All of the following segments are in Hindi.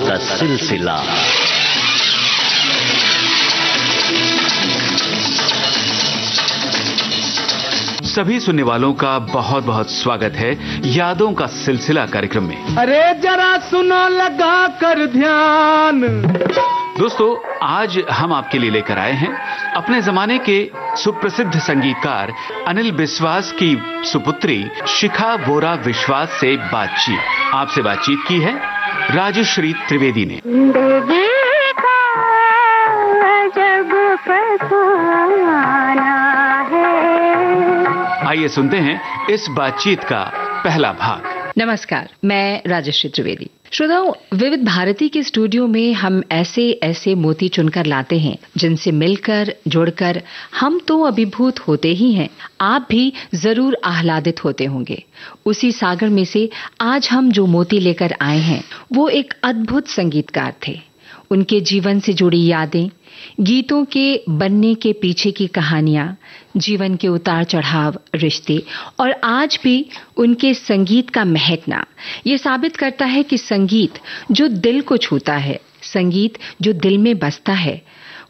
का सिलसिला। सभी सुनने वालों का बहुत बहुत स्वागत है यादों का सिलसिला कार्यक्रम में। अरे जरा सुनो लगा कर ध्यान। दोस्तों, आज हम आपके लिए लेकर आए हैं अपने जमाने के सुप्रसिद्ध संगीतकार अनिल बिस्वास की सुपुत्री शिखा वोरा विश्वास से बातचीत। आपसे बातचीत की है राजश्री त्रिवेदी ने। आइए सुनते हैं इस बातचीत का पहला भाग। नमस्कार, मैं राजश्री त्रिवेदी। श्रोताओं, विविध भारती के स्टूडियो में हम ऐसे मोती चुनकर लाते हैं जिनसे मिलकर जुड़कर हम तो अभिभूत होते ही हैं। आप भी जरूर आह्लादित होते होंगे। उसी सागर में से आज हम जो मोती लेकर आए हैं वो एक अद्भुत संगीतकार थे। उनके जीवन से जुड़ी यादें, गीतों के बनने के पीछे की कहानियां, जीवन के उतार चढ़ाव, रिश्ते और आज भी उनके संगीत का महकना ये साबित करता है कि संगीत जो दिल को छूता है, संगीत जो दिल में बसता है,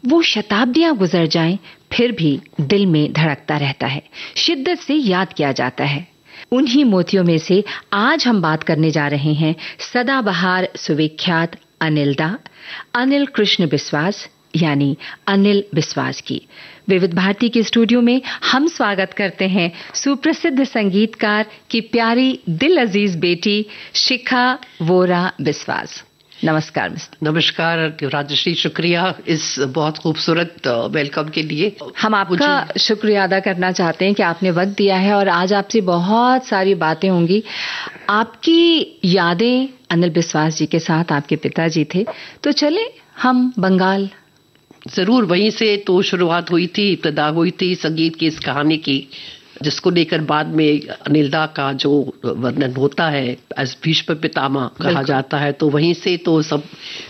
वो शताब्दियां गुजर जाएं फिर भी दिल में धड़कता रहता है, शिद्दत से याद किया जाता है। उन्हीं मोतियों में से आज हम बात करने जा रहे हैं सदाबहार सुविख्यात अनिल कृष्ण बिस्वास यानी अनिल बिस्वास की। विविध भारती के स्टूडियो में हम स्वागत करते हैं सुप्रसिद्ध संगीतकार की प्यारी दिल अजीज बेटी शिखा वोरा बिस्वास। नमस्कार मिस्टर। नमस्कार राजश्री, शुक्रिया इस बहुत खूबसूरत वेलकम के लिए। हम आपका शुक्रिया अदा करना चाहते हैं कि आपने वक्त दिया है और आज आपसे बहुत सारी बातें होंगी। आपकी यादें अनिल बिस्वास जी के साथ आपके पिताजी थे, तो चले हम बंगाल। जरूर, वहीं से तो शुरुआत हुई थी, इब्तिदा हुई थी संगीत की इस कहानी की, जिसको लेकर बाद में अनिलदा का जो वर्णन होता है एज भीष्म पितामह कहा जाता है, तो वहीं से तो सब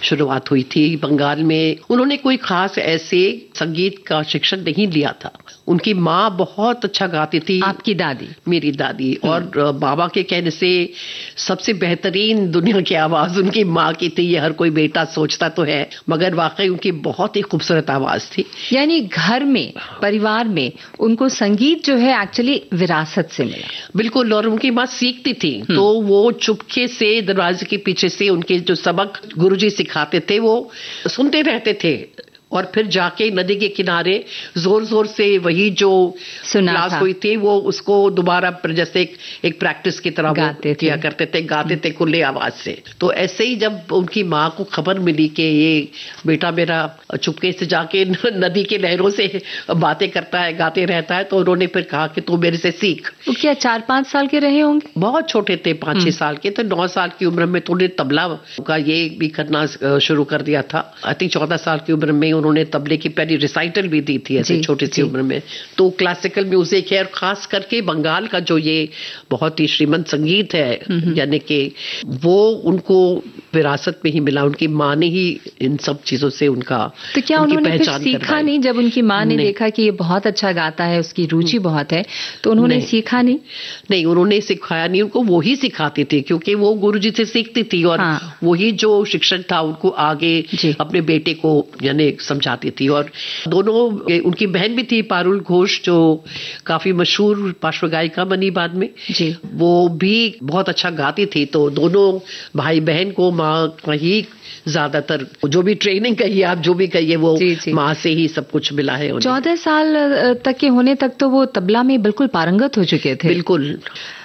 शुरुआत हुई थी। बंगाल में उन्होंने कोई खास ऐसे संगीत का शिक्षण नहीं लिया था। उनकी माँ बहुत अच्छा गाती थी। आपकी दादी? मेरी दादी। और बाबा के कहने से सबसे बेहतरीन दुनिया की आवाज उनकी माँ की थी। ये हर कोई बेटा सोचता तो है, मगर वाकई उनकी बहुत ही खूबसूरत आवाज थी। यानी घर में, परिवार में उनको संगीत जो है एक्चुअली विरासत से मिला। बिल्कुल। और उनकी माँ सीखती थी तो वो चुपके से दरवाजे के पीछे से उनके जो सबक गुरुजी सिखाते थे वो सुनते रहते थे, और फिर जाके नदी के किनारे जोर जोर से वही जो क्लास हुई थी वो उसको दोबारा जैसे एक प्रैक्टिस की तरह किया करते थे, गाते थे खुले आवाज से। तो ऐसे ही जब उनकी माँ को खबर मिली कि ये बेटा मेरा चुपके से जाके नदी के लहरों से बातें करता है, गाते रहता है, तो उन्होंने फिर कहा कि तू मेरे से सीख। तो क्या 4-5 साल के रहे होंगे? बहुत छोटे थे, 5-6 साल के। तो 9 साल की उम्र में तो उन्हें तबला का ये भी करना शुरू कर दिया था। आई थिंक 14 साल की उम्र में उन्होंने तबले की पहली रिसाइटल भी दी थी ऐसे छोटी सी उम्र में। तो क्लासिकल म्यूजिक है, और खास करके बंगाल का जो ये बहुत ही श्रीमंत संगीत है, यानी कि वो उनको विरासत में ही मिला। उनकी माँ ने ही इन सब चीजों से उनका तो क्या उन्होंने फिर सीखा नहीं? जब उनकी माँ ने देखा कि ये बहुत अच्छा गाता है, उसकी रुचि बहुत है, तो उन्होंने सीखा नहीं? नहीं, उन्होंने सिखाया नहीं, उनको वो ही सिखाती थी, क्योंकि वो गुरुजी से सीखती थी और वही जो शिक्षण था उनको आगे अपने बेटे को यानी समझाती थी। और दोनों, उनकी बहन भी थी पारुल घोष जो काफी मशहूर पार्श्व गायिका बनी बाद में जी, वो भी बहुत अच्छा गाती थी। तो दोनों भाई बहन को माँ ही ज्यादातर जो भी ट्रेनिंग कहिए आप, जो भी कहिए, वो माँ से ही सब कुछ मिला है। 14 साल तक के होने तक तो वो तबला में बिल्कुल पारंगत हो चुके थे। बिल्कुल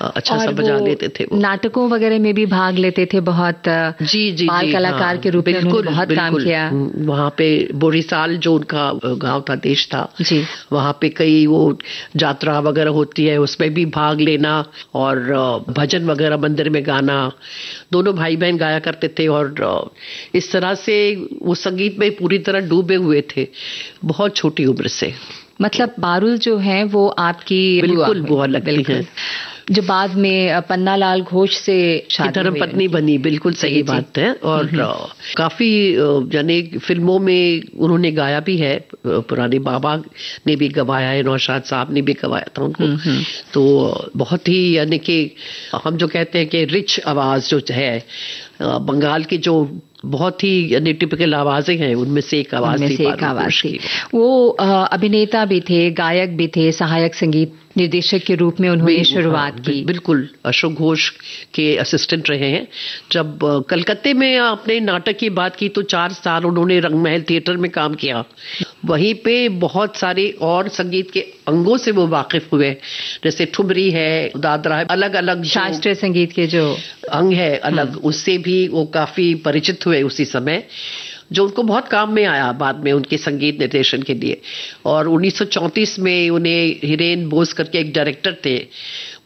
अच्छा सा बजा लेते थे वो। नाटकों वगैरह में भी भाग लेते थे बहुत। जी बाल कलाकार के रूप में उन्होंने बहुत काम किया। वहाँ पे बोरीसाल जो उनका गांव था, देश था जी, वहाँ पे कई वो यात्रा वगैरह होती है, उसमें भी भाग लेना और भजन वगैरह मंदिर में गाना। दोनों भाई बहन गाया करते थे और इस तरह से वो संगीत में पूरी तरह डूबे हुए थे बहुत छोटी उम्र से। मतलब पारुल जो है वो आपकी बिल्कुल बुआ लगती है, जो बाद में पन्नालाल घोष से धर्म पत्नी बनी। बिल्कुल सही बात है। और काफी यानी फिल्मों में उन्होंने गाया भी है। पुराने बाबा ने भी गवाया है, नौशाद साहब ने भी गवाया था उनको। तो बहुत ही यानी कि हम जो कहते हैं कि रिच आवाज जो है, बंगाल की जो बहुत ही यानी टिपिकल आवाजें हैं, उनमें से एक आवाज थी। वो अभिनेता भी थे, गायक भी थे, सहायक संगीत निर्देशक के रूप में उन्होंने शुरुआत की। बिल्कुल, अशोक घोष के असिस्टेंट रहे हैं। जब कलकत्ते में आपने नाटक की बात की तो 4 साल उन्होंने रंगमहल थिएटर में काम किया। वहीं पे बहुत सारे और संगीत के अंगों से वो वाकिफ हुए, जैसे ठुमरी है, दादरा है, अलग अलग शास्त्रीय संगीत के जो अंग है अलग, उससे भी वो काफी परिचित हुए उसी समय, जो उनको बहुत काम में आया बाद में उनके संगीत निर्देशन के लिए। और 1934 में उन्हें हिरेन बोस करके एक डायरेक्टर थे,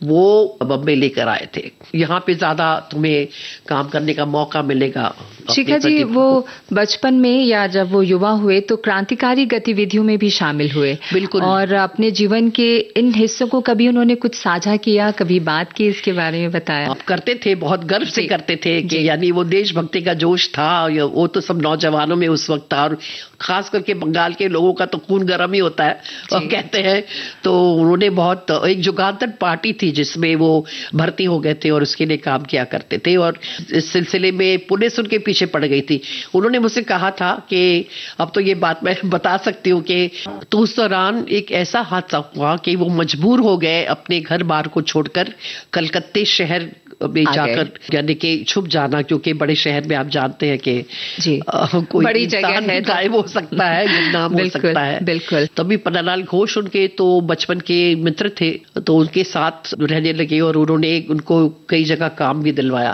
वो बम्बई लेकर आए थे। यहाँ पे ज्यादा तुम्हें काम करने का मौका मिलेगा। शिखा जी, वो बचपन में या जब वो युवा हुए तो क्रांतिकारी गतिविधियों में भी शामिल हुए। बिल्कुल। और अपने जीवन के इन हिस्सों को कभी उन्होंने कुछ साझा किया, कभी बात की, इसके बारे में बताया? आप करते थे, बहुत गर्व से करते थे कि यानी वो देशभक्ति का जोश था, वो तो सब नौजवानों में उस वक्त था। और खास करके बंगाल के लोगों का तो खून गर्म ही होता है और कहते हैं। तो उन्होंने बहुत, एक जुगांतर पार्टी थी जिसमें वो भर्ती हो गए थे और उसके लिए काम किया करते थे। और इस सिलसिले में पुलिस उनके पीछे पड़ गई थी। उन्होंने मुझसे कहा था कि अब तो ये बात मैं बता सकती हूँ कि तो उस दौरान एक ऐसा हादसा हुआ कि वो मजबूर हो गए अपने घर बार को छोड़कर कलकत्ते शहर में जाकर, यानी कि छुप जाना, क्योंकि बड़े शहर में आप जानते हैं कि कोई बड़ी जगह है, गायब हो सकता है, गुमनाम हो सकता है। बिल्कुल। तभी पन्नालाल घोष उनके तो बचपन के मित्र थे, तो उनके साथ रहने लगे और उन्होंने उनको कई जगह काम भी दिलवाया।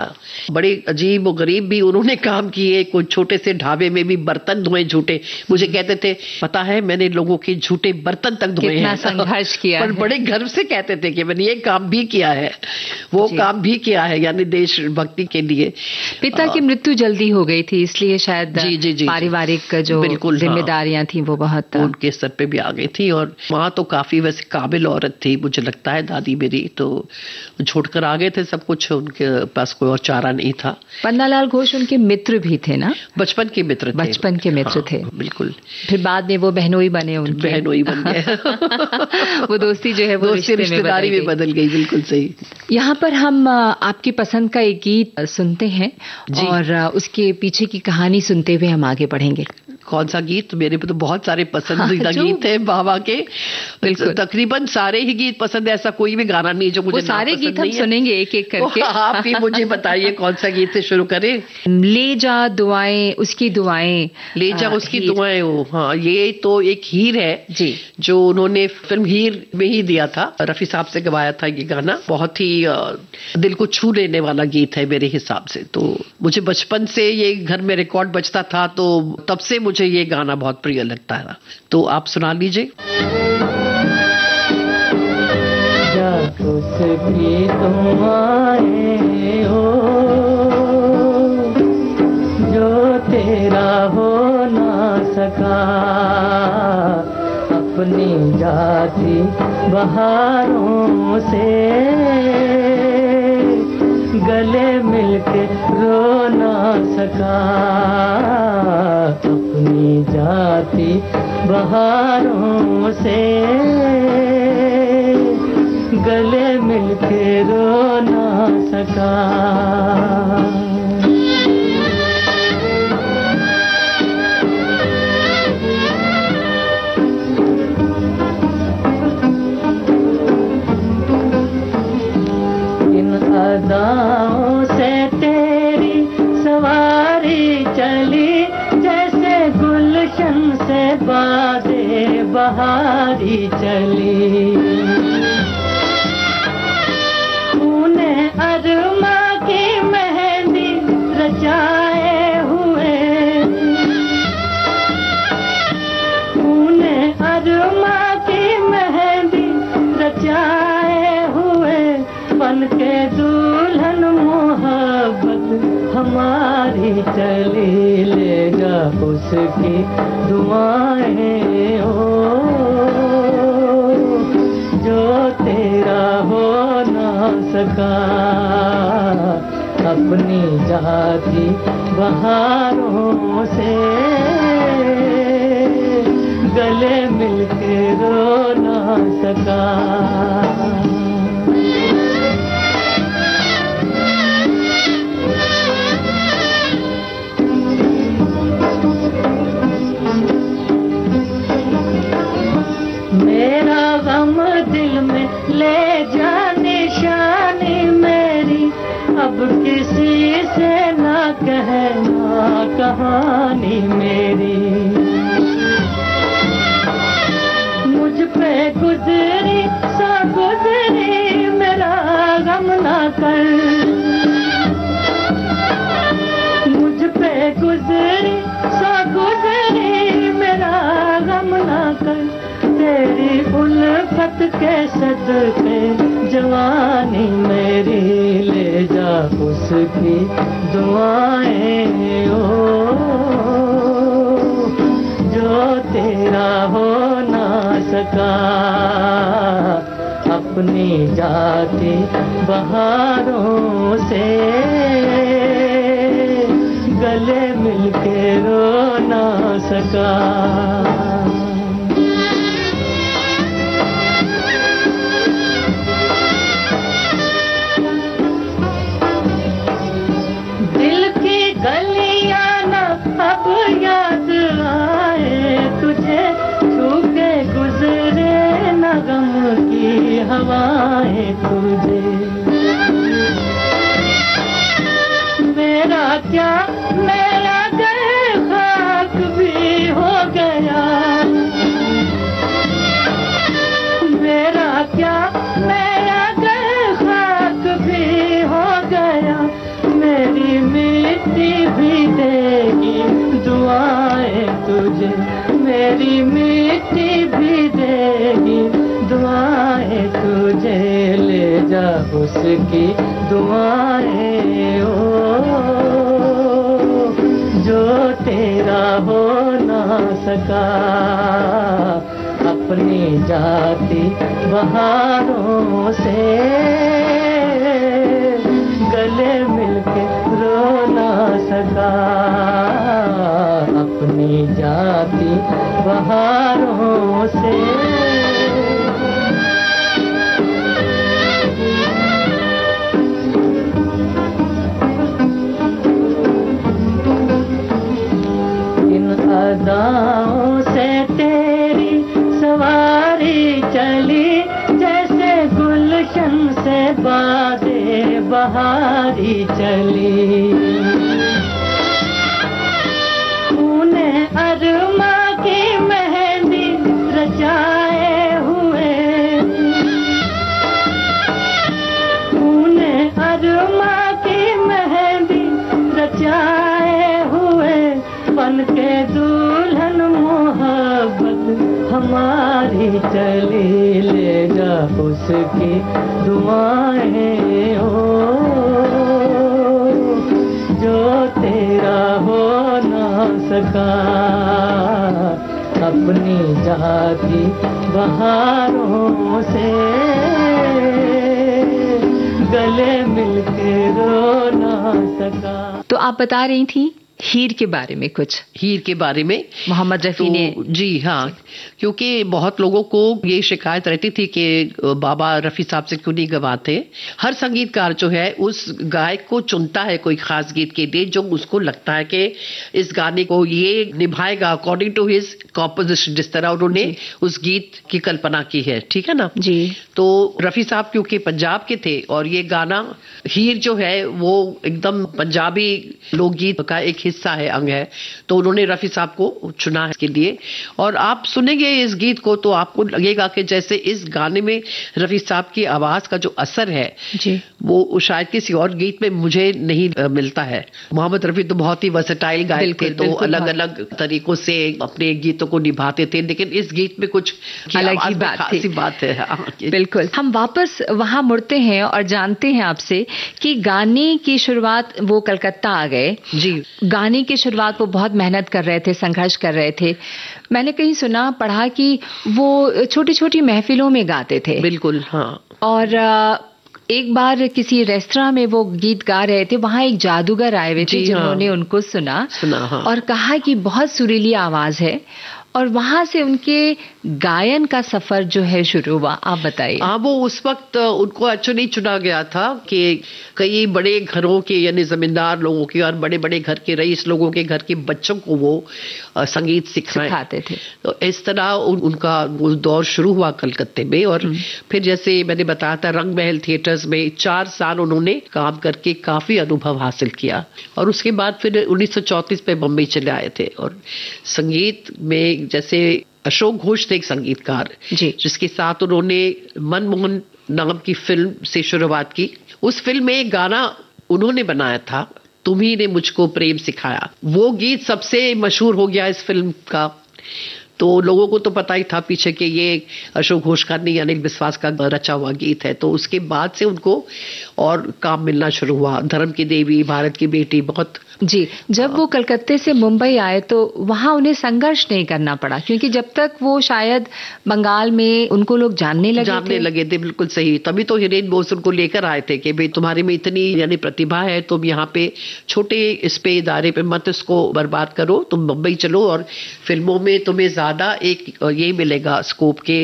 बड़े अजीब और गरीब भी उन्होंने काम किए। कोई छोटे से ढाबे में भी बर्तन धोए झूठे। मुझे कहते थे, पता है मैंने लोगों के झूठे बर्तन तक धोए हैं। संघर्ष किया पर बड़े गर्व से कहते थे कि मैंने ये काम भी किया है, वो काम भी किया है, यानी देशभक्ति के लिए। पिता की मृत्यु जल्दी हो गई थी, इसलिए शायद पारिवारिक जो जिम्मेदारियां थी वो बहुत उनके सर पे भी आ गई थी। और वहां तो काफी वैसे काबिल औरत थी, मुझे लगता है दादी मेरी, तो छोड़कर आ गए थे सब कुछ, उनके पास कोई और चारा नहीं था। पन्नालाल घोष उनके मित्र भी थे ना? बचपन के मित्र थे। बचपन के मित्र थे, बिल्कुल। फिर बाद में वो बहनोई बने, उनके बहनोई बन गए। वो दोस्ती जो है वो रिश्तेदारी में बदल गई। बिल्कुल सही। यहाँ पर हम आपकी पसंद का एक गीत सुनते हैं और उसके पीछे की कहानी सुनते हुए हम आगे बढ़ेंगे। कौन सा गीत? मेरे पे तो बहुत सारे पसंदीदा गीत हैं बाबा के, तकरीबन सारे ही गीत पसंद है, ऐसा कोई भी गाना नहीं जो मुझे सारे गीत हम सुनेंगे एक एक करके। आप ही मुझे बताइए कौन सा गीत से शुरू करें? ले जा दुआएं उसकी दुआएं, ले जा उसकी दुआएं। हाँ, ये तो एक हीर है जी, जो उन्होंने फिल्म हीर में ही दिया था, रफी साहब से गवाया था ये गाना। बहुत ही दिल को छू लेने वाला गीत है मेरे हिसाब से। तो मुझे बचपन से ये घर में रिकॉर्ड बजता था, तो तब से मुझे ये गाना बहुत प्रिय लगता है। तो आप सुना लीजिए। उसकी दुआएं हो जो तेरा हो ना सका, अपनी जाती बहारों से गले मिलके रो ना सका, अपनी जाती बहारों से गले मिलके रो ना सका। इन अदाओं से तेरी सवारी चली, जैसे गुलशन से बादे बहारी चली। तूने अरमा की मेहंदी रचाए हुए, तूने अरमा की मेहंदी रचाए हुए, बन के दुल्हन मोहब्बत हमारी चली। लेगा उसकी दुआएं हो जो तेरा हो ना सका, अपनी जाती बहारों से गले मिलके रो ना सका। मेरा गम दिल में ले जा निशानी मेरी, अब किसी से ना कहना कहानी मेरी। मुझ पे गुजरी सा गुजरी मेरा गम ना कर, मुझ पे गुजरी सा गुजरी मेरा गम ना कर। तेरी उल्फत के सदके जवानी मेरी, ले जा उसकी दुआएं ओ, जो तेरा हो ना सका अपनी जाती बहारों से, गले मिलके रो ना सका। दिल की गलियां ना अब याद आए तुझे, छू के गुजरे न गम की हवाएं तुझे। मेरा क्या मेरा गए खाक भी हो गया, मेरा क्या मेरा गए खाक भी हो गया। मेरी मिट्टी भी देगी दुआएं तुझे, मेरी मिट्टी भी देगी दुआएं तुझे। ले जा उसकी दुआएं ओ, जो तेरा हो ना सका अपनी जाती बहारों से, गले मिलके रो ना सका अपनी जाती बहारों से। इन अदाओं से तेरी सवारी चली, जैसे गुलशन से बादे बहारी चली। तूने अरमा की मेहंदी रचाए हुए, तूने अरमा की मेहंदी रचाए हुए, बन के दुल्हन मोहब्बत हमारी चली। ले जा उसकी दुआएं ओ, जो तेरा हो ना सका अपनी जाती बहारों से, गले मिलके रो ना सका। तो आप बता रही थी हीर के बारे में कुछ। हीर के बारे में मोहम्मद रफी ने, जी हाँ, क्योंकि बहुत लोगों को ये शिकायत रहती थी कि बाबा रफी साहब से क्यों नहीं गवाते। हर संगीतकार जो है उस गायक को चुनता है कोई खास गीत के लिए, जो उसको लगता है कि इस गाने को ये निभाएगा अकॉर्डिंग टू हिज कॉम्पोजिशन, जिस तरह उन्होंने उस गीत की कल्पना की है, ठीक है ना जी। तो रफी साहब क्योंकि पंजाब के थे और ये गाना हीर जो है वो एकदम पंजाबी लोकगीत का एक हिस्सा है, अंग है, तो उन्होंने रफी साहब को चुना है इसके लिए। और आप सुनेंगे इस गीत को तो आपको लगेगा कि जैसे इस गाने में रफी साहब की आवाज का जो असर है जी, वो शायद किसी और गीत में मुझे नहीं मिलता है। मोहम्मद रफी तो बहुत ही वर्सेटाइल गायक थे, तो अलग अलग तरीकों से अपने गीतों को निभाते थे, लेकिन इस गीत में कुछ अलग ही बात है। बिल्कुल, हम वापस वहां मुड़ते हैं और जानते हैं आपसे कि गाने की शुरुआत वो कलकत्ता आ गए जी। गाने की शुरुआत वो बहुत मेहनत कर रहे थे, संघर्ष कर रहे थे। मैंने कहीं सुना पढ़ा कि वो छोटी छोटी महफिलों में गाते थे। बिल्कुल, हाँ। और एक बार किसी रेस्तरां में वो गीत गा रहे थे, वहां एक जादूगर आए हुए थे जिन्होंने उनको सुना हाँ। और कहा कि बहुत सुरीली आवाज है, और वहां से उनके गायन का सफर जो है शुरू हुआ, आप बताइए। हाँ, वो उस वक्त उनको एक्चुअली चुना गया था कि कई बड़े घरों के यानी जमींदार लोगों के और बड़े बड़े घर के रईस लोगों के घर के बच्चों को वो संगीत सिखाते थे। तो इस तरह उनका वो दौर शुरू हुआ कलकत्ते में। और फिर जैसे मैंने बताया था, रंग महल थिएटर्स में 4 साल उन्होंने काम करके काफी अनुभव हासिल किया। और उसके बाद फिर 1934 में बम्बई चले आए थे। और संगीत में जैसे अशोक घोष थे एक संगीतकार जिसके साथ उन्होंने मनमोहन नाम की फिल्म से शुरुआत की। उस फिल्म में एक गाना उन्होंने बनाया था, तुम्ही ने मुझको प्रेम सिखाया। वो गीत सबसे मशहूर हो गया इस फिल्म का। तो लोगों को तो पता ही था पीछे के ये अशोक घोष का नहीं, अनिल बिस्वास का रचा हुआ गीत है। तो उसके बाद से उनको और काम मिलना शुरू हुआ। धर्म की देवी, भारत की बेटी, बहुत जी। जब वो कलकत्ते से मुंबई आए तो वहां उन्हें संघर्ष नहीं करना पड़ा, क्योंकि जब तक वो शायद बंगाल में उनको लोग जानने लगे थे। बिल्कुल सही। तभी तो हिरेन बोस उनको लेकर आए थे कि भाई तुम्हारे में इतनी यानी प्रतिभा है, तुम यहाँ पे छोटे इस पे इदारे पे मत इसको बर्बाद करो, तुम मुंबई चलो और फिल्मों में तुम्हें ज्यादा एक ये मिलेगा स्कोप के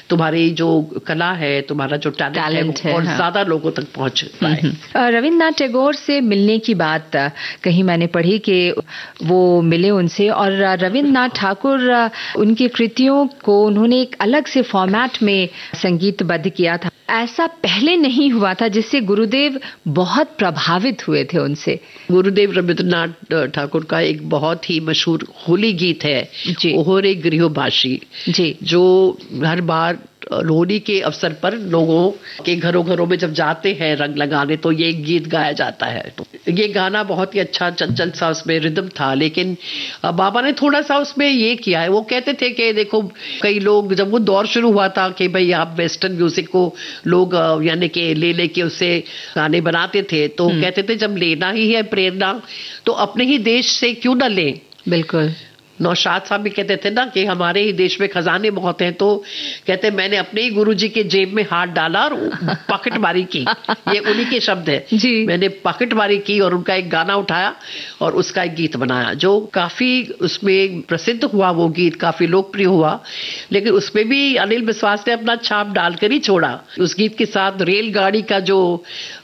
तुम्हारी जो कला है, तुम्हारा जो टैलेंट है और ज्यादा लोगों तक पहुंच पाए। रविन्द्रनाथ टैगोर से मिलने की बात कहीं मैंने पढ़ी कि वो मिले उनसे, और रविन्द्रनाथ ठाकुर उनकी कृतियों को उन्होंने एक अलग से फॉर्मेट में संगीतबद्ध किया था। ऐसा पहले नहीं हुआ था, जिससे गुरुदेव बहुत प्रभावित हुए थे उनसे। गुरुदेव रविन्द्रनाथ ठाकुर का एक बहुत ही मशहूर होली गीत है, ओहरे गृहबासी जी, जो हर बार लोहड़ी के अवसर पर लोगों के घरों घरों में जब जाते हैं रंग लगाने तो ये गीत गाया जाता है। तो ये गाना बहुत ही अच्छा चंचल सा उसमें रिदम था, लेकिन बाबा ने थोड़ा सा उसमें ये किया है। वो कहते थे कि देखो, कई लोग जब वो दौर शुरू हुआ था कि भाई आप वेस्टर्न म्यूजिक को लोग यानी कि ले के उससे गाने बनाते थे, तो कहते थे जब लेना ही है प्रेरणा तो अपने ही देश से क्यों ना लें। बिल्कुल। नौशाद साहब भी कहते थे ना कि हमारे ही देश में खजाने बहुत हैं, तो कहते मैंने अपने ही गुरुजी के जेब में हाथ डाला और पॉकेटमारी की। ये उन्हीं के शब्द है जी। मैंने पॉकेटमारी की और उनका एक गाना उठाया और उसका एक गीत बनाया जो काफी उसमें प्रसिद्ध हुआ। वो गीत काफी लोकप्रिय हुआ, लेकिन उसमें भी अनिल बिस्वास ने अपना छाप डालकर ही छोड़ा। उस गीत के साथ रेलगाड़ी का जो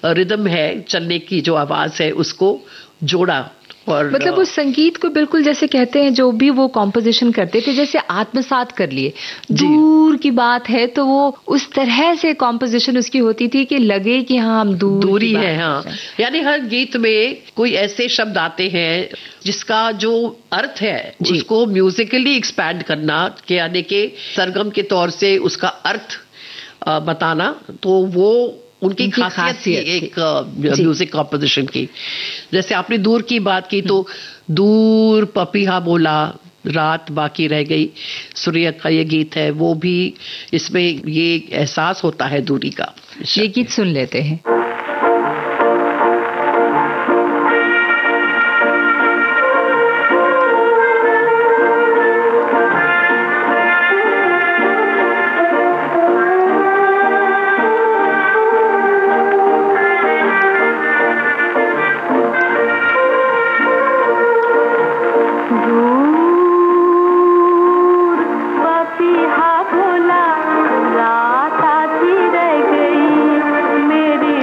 रिदम है, चलने की जो आवाज है, उसको जोड़ा। और मतलब उस संगीत को बिल्कुल जैसे कहते हैं, जो भी वो कॉम्पोजिशन करते थे जैसे आत्मसात कर लिए। दूर की बात है तो वो उस तरह से कॉम्पोजिशन उसकी होती थी कि लगे कि हाँ हम दूरी है। हाँ, यानी हर गीत में कोई ऐसे शब्द आते हैं जिसका जो अर्थ है उसको म्यूजिकली एक्सपैंड करना, यानी कि सरगम के तौर से उसका अर्थ बताना, तो वो उनकी खासियत थी एक म्यूजिक कॉम्पोजिशन की। जैसे आपने दूर की बात की, तो दूर पपीहा बोला, रात बाकी रह गई, सूर्य का ये गीत है, वो भी इसमें ये एहसास होता है दूरी का। ये गीत सुन लेते हैं। रात आती रह गई, मेरी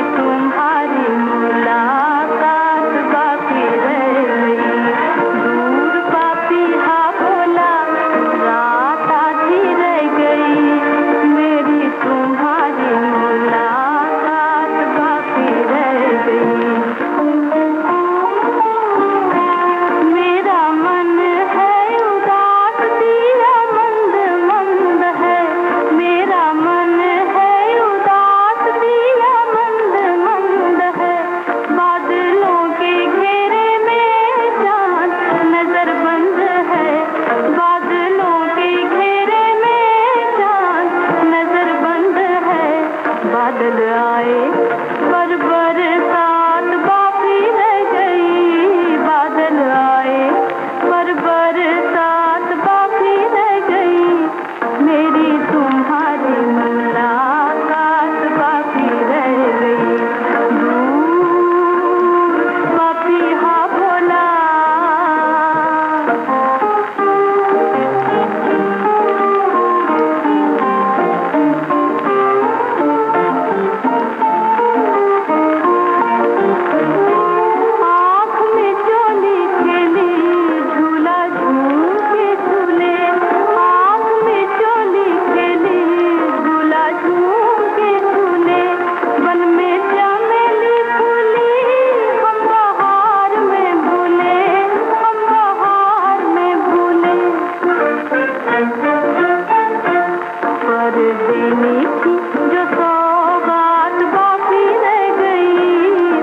पर देनी थी जो सौगात बाकी रह गई,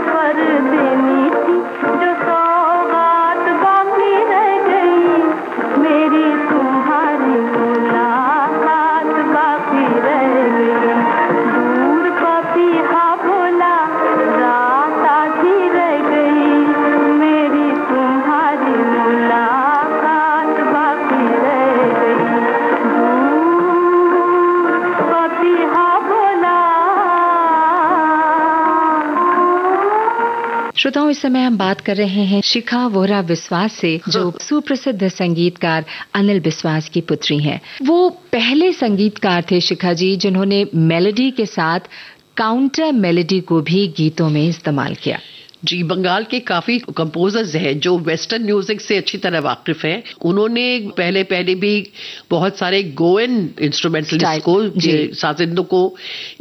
पर देनी थी जो सौगात बाकी रह गई, मेरी तुम्हारी मुलाकात बाकी रह गई। दूर पपीहा बोला रात आधी रह गई, मेरी तुम्हारी मुलाकात बाकी रह गई। दूर पपीहा बोला। श्रोताओं, इस समय हम बात कर रहे हैं शिखा वोरा विश्वास से, जो सुप्रसिद्ध संगीतकार अनिल बिस्वास की पुत्री हैं। वो पहले संगीतकार थे शिखा जी जिन्होंने मेलोडी के साथ काउंटर मेलोडी को भी गीतों में इस्तेमाल किया। जी, बंगाल के काफी कंपोजर्स हैं जो वेस्टर्न म्यूजिक से अच्छी तरह वाकिफ हैं। उन्होंने पहले भी बहुत सारे गोयन इंस्ट्रूमेंटलिस्ट को, साजिंदों को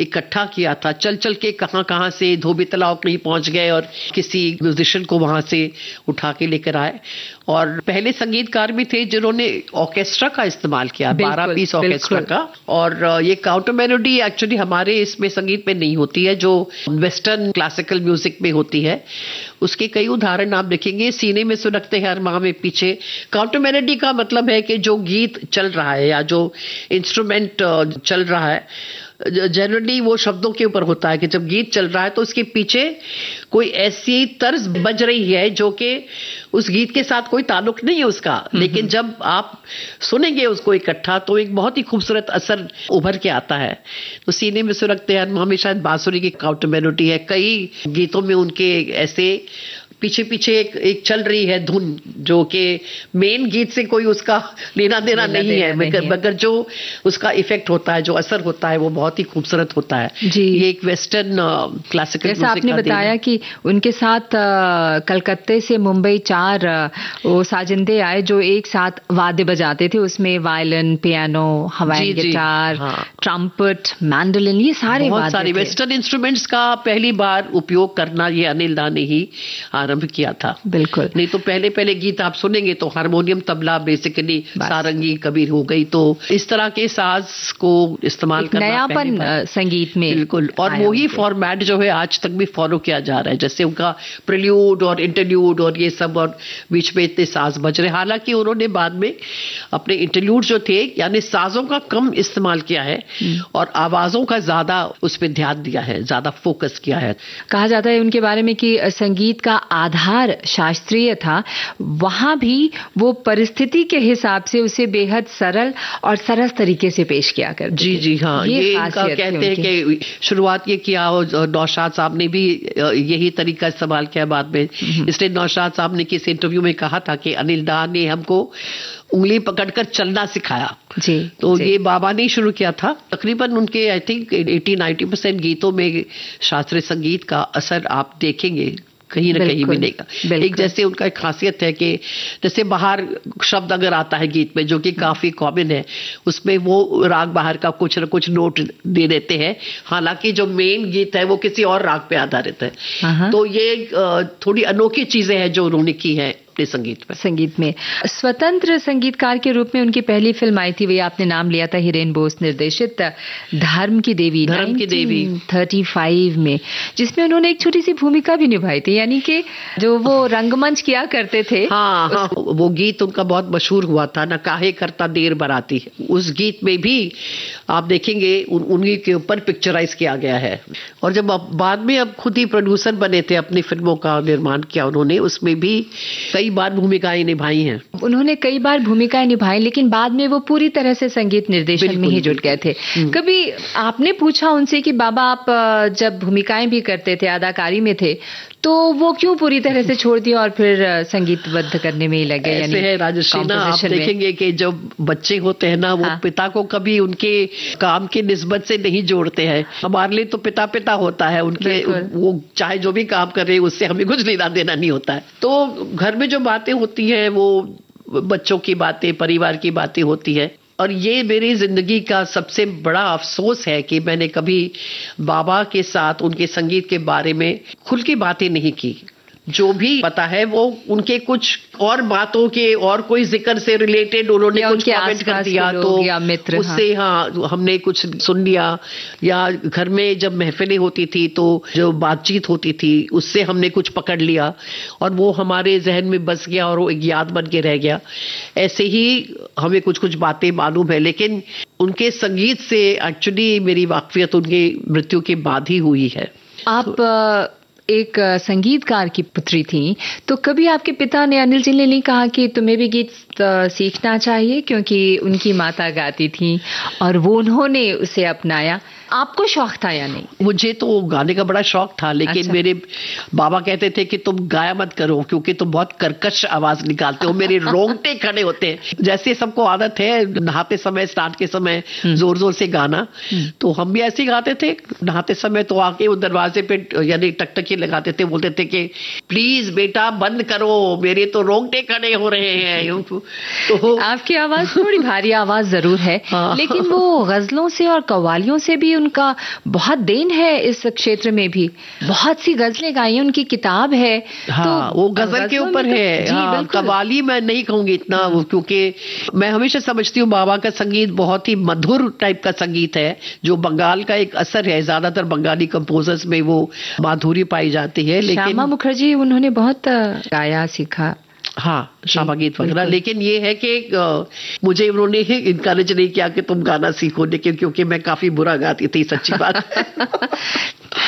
इकट्ठा किया था। चल चल के कहां से धोबी तलाव कहीं पहुंच गए और किसी म्यूजिशियन को वहां से उठा के लेकर आए। और पहले संगीतकार भी थे जिन्होंने ऑर्केस्ट्रा का इस्तेमाल किया, 12 पीस ऑर्केस्ट्रा का। और ये काउंटर मेलोडी एक्चुअली हमारे इसमें संगीत में नहीं होती है, जो वेस्टर्न क्लासिकल म्यूजिक में होती है। उसके कई उदाहरण आप देखेंगे। सीने में सुलगते हैं अरमां में पीछे। काउंटर मेलोडी का मतलब है कि जो गीत चल रहा है या जो इंस्ट्रूमेंट चल रहा है, जनरली वो शब्दों के ऊपर होता है कि जब गीत चल रहा है तो उसके पीछे कोई ऐसी तर्ज बज रही है जो कि उस गीत के साथ कोई ताल्लुक नहीं है उसका, लेकिन जब आप सुनेंगे उसको इकट्ठा तो एक बहुत ही खूबसूरत असर उभर के आता है। तो सीने में सुलगते हैं अरमां में शायद बांसुरी की काउंटर मेलोडी है। कई गीतों में उनके ऐसे पीछे एक चल रही है धुन जो कि मेन गीत से कोई उसका लेना देना नहीं है, मगर जो उसका इफेक्ट होता है, जो असर होता है, वो बहुत ही खूबसूरत होता है। जी, ये एक वेस्टर्न क्लासिकल म्यूजिक जैसा आपने बताया कि उनके साथ कलकत्ते से मुंबई 4 वो साजिंदे आए जो एक साथ वाद्य बजाते थे। उसमें वायलिन, पियानो, हवाई गिटार, ट्रम्पेट, मैंडोलिन, ये बहुत सारे वेस्टर्न इंस्ट्रूमेंट्स का पहली बार उपयोग करना ये अनिल दा ने ही आरंभ किया था। बिल्कुल, नहीं तो पहले गीत आप सुनेंगे तो हारमोनियम, तबला, बेसिकली सारंगी, कबीर हो गई, तो इस तरह के साज को इस्तेमाल करना नयापन संगीत में। बिल्कुल, और वही फॉर्मेट जो है आज तक भी फॉलो किया जा रहा है। जैसे उनका प्रिल्यूड और इंटरल्यूड और ये सब, और बीच में इतने साज बज रहे। हालांकि उन्होंने बाद में अपने इंटरल्यूड जो थे यानी साजों का कम इस्तेमाल किया है और आवाजों का ज्यादा उस पर ध्यान दिया है, ज्यादा फोकस किया है। कहा जाता है उनके बारे में कि संगीत का आधार शास्त्रीय था, वहां भी वो परिस्थिति के हिसाब से उसे बेहद सरल और सरस तरीके से पेश किया करते। जी हाँ, ये कहते हैं कि शुरुआत ये किया और नौशाद साहब ने भी यही तरीका इस्तेमाल किया बाद में। इसलिए नौशाद साहब ने किसी इंटरव्यू में कहा था कि अनिल दा ने हमको उंगली पकड़कर चलना सिखाया। ये बाबा ने शुरू किया था। तकरीबन उनके आई थिंक 80-90% गीतों में शास्त्रीय संगीत का असर आप देखेंगे, कहीं ना कहीं मिलेगा। एक जैसे उनका एक खासियत है कि जैसे बाहर शब्द अगर आता है गीत में, जो कि काफी कॉमन है, उसमें वो राग बाहर का कुछ न कुछ नोट दे देते हैं, हालांकि जो मेन गीत है वो किसी और राग पे आधारित है। तो ये थोड़ी अनोखी चीजें हैं जो उन्होंने की है संगीत में। स्वतंत्र संगीतकार के रूप में उनकी पहली फिल्म आई थी, वही आपने नाम लिया था, हिरेन बोस निर्देशित धर्म की देवी 1935 में, जिसमें उन्होंने एक छोटी सी भूमिका भी निभाई थी, यानी कि जो वो रंगमंच किया करते थे। हाँ, वो गीत उनका बहुत मशहूर हुआ था, न काहे करता देर बराती। उस गीत में भी आप देखेंगे उन्हीं के ऊपर पिक्चराइज किया गया है। और जब बाद में अब खुद ही प्रोड्यूसर बने थे, अपनी फिल्मों का निर्माण किया उन्होंने, उसमें भी कई बार भूमिकाएं निभाई हैं। उन्होंने कई बार भूमिकाएं निभाई, लेकिन बाद में वो पूरी तरह से संगीत निर्देशन में ही जुट गए थे। कभी आपने पूछा उनसे कि बाबा आप जब भूमिकाएं भी करते थे, अदाकारी में थे, तो वो क्यों पूरी तरह से छोड़ दिया और फिर संगीतबद्ध करने में ही लगे? ऐसे है राजश्री ना, आप देखेंगे कि जब बच्चे होते हैं ना, वो पिता को कभी उनके काम की निस्बत से नहीं जोड़ते हैं। हमारे लिए तो पिता होता है, उनके वो चाहे जो भी काम कर रहे हैं उससे हमें कुछ लेना देना नहीं होता है। तो घर में जो बातें होती हैं वो बच्चों की बातें, परिवार की बातें होती है। और ये मेरी जिंदगी का सबसे बड़ा अफसोस है कि मैंने कभी बाबा के साथ उनके संगीत के बारे में खुल के बातें नहीं की। जो भी पता है वो उनके कुछ और बातों के और कोई जिक्र से रिलेटेड उन्होंने कुछ कमेंट कर दिया तो मित्र, उससे हाँ हमने कुछ सुन लिया, या घर में जब महफिलें होती थी तो जो बातचीत होती थी उससे हमने कुछ पकड़ लिया और वो हमारे जहन में बस गया और वो एक याद बन के रह गया। ऐसे ही हमें कुछ कुछ बातें मालूम है, लेकिन उनके संगीत से एक्चुअली मेरी वाकफियत उनकी मृत्यु के बाद ही हुई है। आप एक संगीतकार की पुत्री थी, तो कभी आपके पिता ने, अनिल जी ने नहीं कहा कि तुम्हें भी गीत सीखना चाहिए, क्योंकि उनकी माता गाती थी और वो उन्होंने उसे अपनाया? आपको शौक था या नहीं? मुझे तो गाने का बड़ा शौक था, लेकिन अच्छा। मेरे बाबा कहते थे कि तुम गाया मत करो क्योंकि तुम बहुत कर्कश आवाज निकालते हो, मेरे रोंगटे खड़े होते हैं। जैसे सबको आदत है नहाते समय, स्नान के समय जोर जोर से गाना, तो हम भी ऐसे ही गाते थे नहाते समय। तो आके वो दरवाजे पे यानी टकटकी लगाते थे, बोलते थे कि प्लीज बेटा बंद करो, मेरे तो रोंगटे खड़े हो रहे हैं। तो आपकी आवाज थोड़ी भारी आवाज जरूर है, लेकिन वो गजलों से और कव्वालियों से भी उनका बहुत देन है। इस क्षेत्र में भी बहुत सी गजलें गाई हैं, उनकी किताब है। हाँ, तो वो गजल के ऊपर है। हाँ, कव्वाली मैं नहीं कहूंगी इतना, क्योंकि मैं हमेशा समझती हूँ बाबा का संगीत बहुत ही मधुर टाइप का संगीत है, जो बंगाल का एक असर है। ज्यादातर बंगाली कंपोजर्स में वो माधुरी पाई जाती है। लेकिन श्यामा मुखर्जी उन्होंने बहुत गाया सीखा। हाँ, श्यामा गीत वगैरह। लेकिन ये है कि मुझे उन्होंने इनकरेज नहीं किया कि तुम गाना सीखो, लेकिन क्योंकि मैं काफी बुरा गाती थी, सच्ची बात।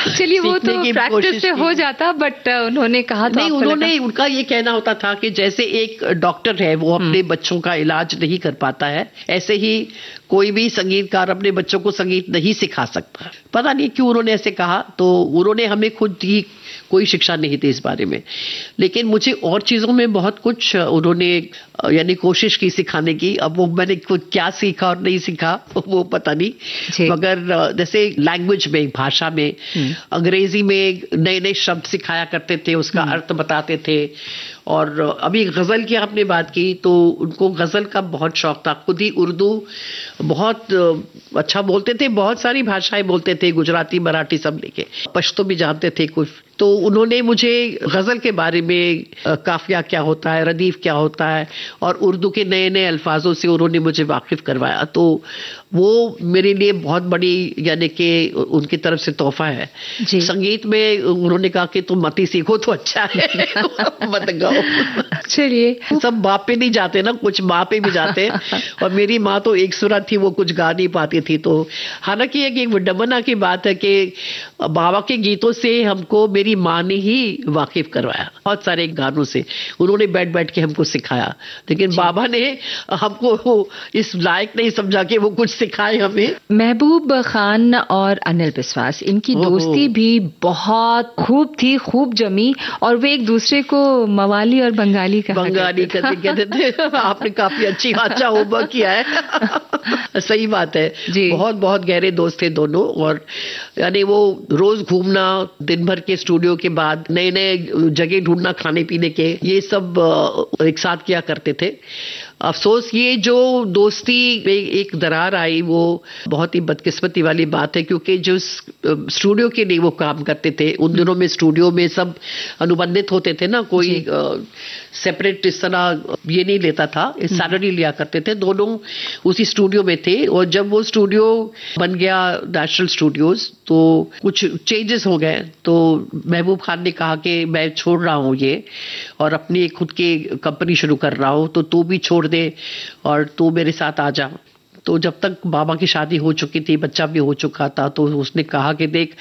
चलिए वो तो प्रैक्टिस से हो जाता, बट उन्होंने कहा था, नहीं उन्होंने, उनका ये कहना होता था कि जैसे एक डॉक्टर है वो अपने बच्चों का इलाज नहीं कर पाता है, ऐसे ही कोई भी संगीतकार अपने बच्चों को संगीत नहीं सिखा सकता। पता नहीं क्यों उन्होंने ऐसे कहा। तो उन्होंने हमें खुद ही कोई शिक्षा नहीं दी इस बारे में, लेकिन मुझे और चीजों में बहुत कुछ उन्होंने यानी कोशिश की सिखाने की। अब वो मैंने क्या सीखा और नहीं सीखा वो पता नहीं, मगर जैसे लैंग्वेज में, भाषा में, अंग्रेजी में नए नए शब्द सिखाया करते थे, उसका अर्थ बताते थे। और अभी गजल की आपने बात की, तो उनको गजल का बहुत शौक था। खुद ही उर्दू बहुत अच्छा बोलते थे, बहुत सारी भाषाएं बोलते थे, गुजराती, मराठी सब लेके, पश्तो भी जानते थे कुछ। तो उन्होंने मुझे गजल के बारे में, काफिया क्या होता है, रदीफ क्या होता है, और उर्दू के नए नए अल्फाजों से उन्होंने मुझे वाकिफ करवाया। तो वो मेरे लिए बहुत बड़ी यानी कि उनकी तरफ से तोहफा है। संगीत में उन्होंने कहा कि तुम मत ही सीखो तो अच्छा है, मत गाओ। चलिए, सब बाप पे नहीं जाते ना, कुछ माँ पे भी जाते। और मेरी माँ तो एक सुरत थी, वो कुछ गा नहीं पाती थी। तो हालांकि एक विडंबना की बात है कि बाबा के गीतों से हमको मेरी माँ ने ही वाकिफ करवाया, बहुत सारे गानों से उन्होंने बैठ बैठ के हमको सिखाया। लेकिन बाबा ने हमको इस लायक नहीं समझा कि वो कुछ सिखाए हमें। महबूब खान और अनिल बिस्वास, इनकी दोस्ती भी बहुत खूब थी, खूब जमी, और वे एक दूसरे को मवाली और बंगाली करके कहते थे। आपने काफी अच्छा होमवर्क किया है। सही बात है, बहुत बहुत गहरे दोस्त थे दोनों। और यानी वो रोज घूमना, दिन भर के स्टूडियो के बाद नए नए जगह ढूंढना खाने पीने के, ये सब एक साथ किया करते थे। अफसोस ये जो दोस्ती में एक दरार आई, वो बहुत ही बदकिस्मती वाली बात है, क्योंकि जो स्टूडियो के लिए वो काम करते थे, उन दिनों में स्टूडियो में सब अनुबंधित होते थे ना, कोई सेपरेट इस तरह ये नहीं लेता था, सैलरी लिया करते थे, दोनों उसी स्टूडियो में थे। और जब वो स्टूडियो बन गया नेशनल स्टूडियोज, तो कुछ चेंजेस हो गए। तो महबूब खान ने कहा कि मैं छोड़ रहा हूँ ये, और अपनी खुद की कंपनी शुरू कर रहा हूँ, तो तू भी छोड़ दे और तू मेरे साथ आ जा। तो जब तक बाबा की शादी हो चुकी थी, बच्चा भी हो चुका था, तो उसने कहा कि देख,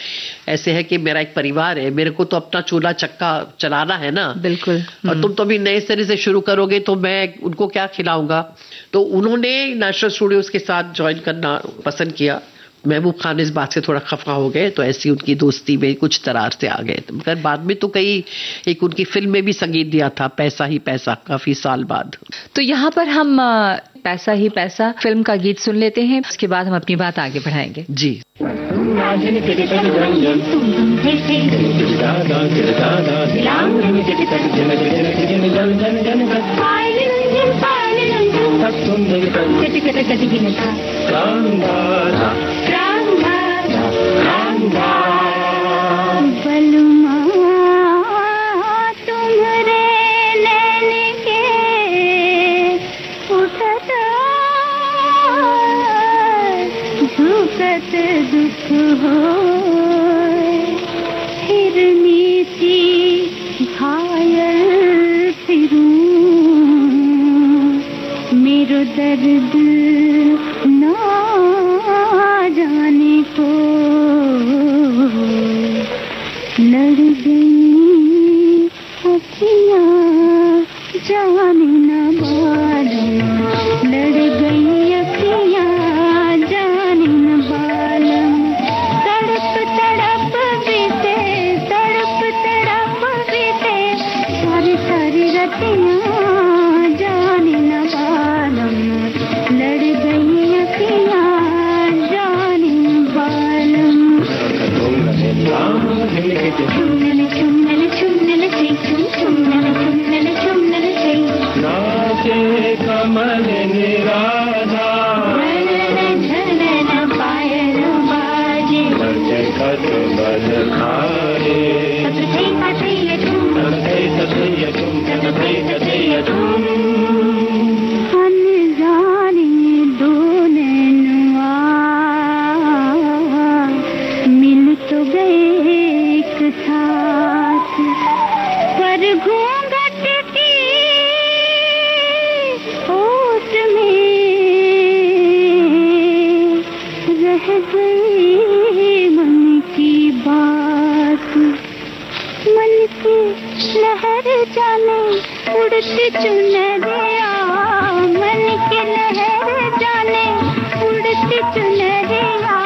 ऐसे है कि मेरा एक परिवार है, मेरे को तो अपना चूल्हा चक्का चलाना है ना। बिल्कुल। और तुम तो अभी नए सिरे से शुरू करोगे, तो मैं उनको क्या खिलाऊंगा। तो उन्होंने नेशनल स्टूडियोज के साथ ज्वाइन करना पसंद किया। महबूब खान इस बात से थोड़ा खफा हो गए, तो ऐसी उनकी दोस्ती में कुछ दरार से आ गए। मगर बाद में तो कई, एक उनकी फिल्म में भी संगीत दिया था, पैसा ही पैसा, काफी साल बाद। तो यहाँ पर हम पैसा ही पैसा फिल्म का गीत सुन लेते हैं, उसके बाद हम अपनी बात आगे बढ़ाएंगे। जी। बलमा तो बस दुख होए, हिरनी सी घायल फिरूं, मेरो दर्द ना जाने को लड़ गई अखियां जाने न बालम, लड़ गई अखियां जाने न बालम, तड़प तड़प बीते, तड़प तड़प बीते सारी सारी रतियां जाने न बालम, लड़ गई अखियां जाने न बालम। चुम्नल चुम्नल चुम्नल चै, चुम्नल चुम्नल चुम्नल चै, नाचे कमल निराला, झनन पायल बाजे, खत बल खाए, सतै सतै झूम, सतै सतै झूम, अनजाने दो नैनुआ मिल तो गए एक साथ, पर घूंघट की ओट में रह गई मन की बात, मन की लहर जाने उड़ती चुनरिया, मन की लहर जाने उड़ती चुनरिया,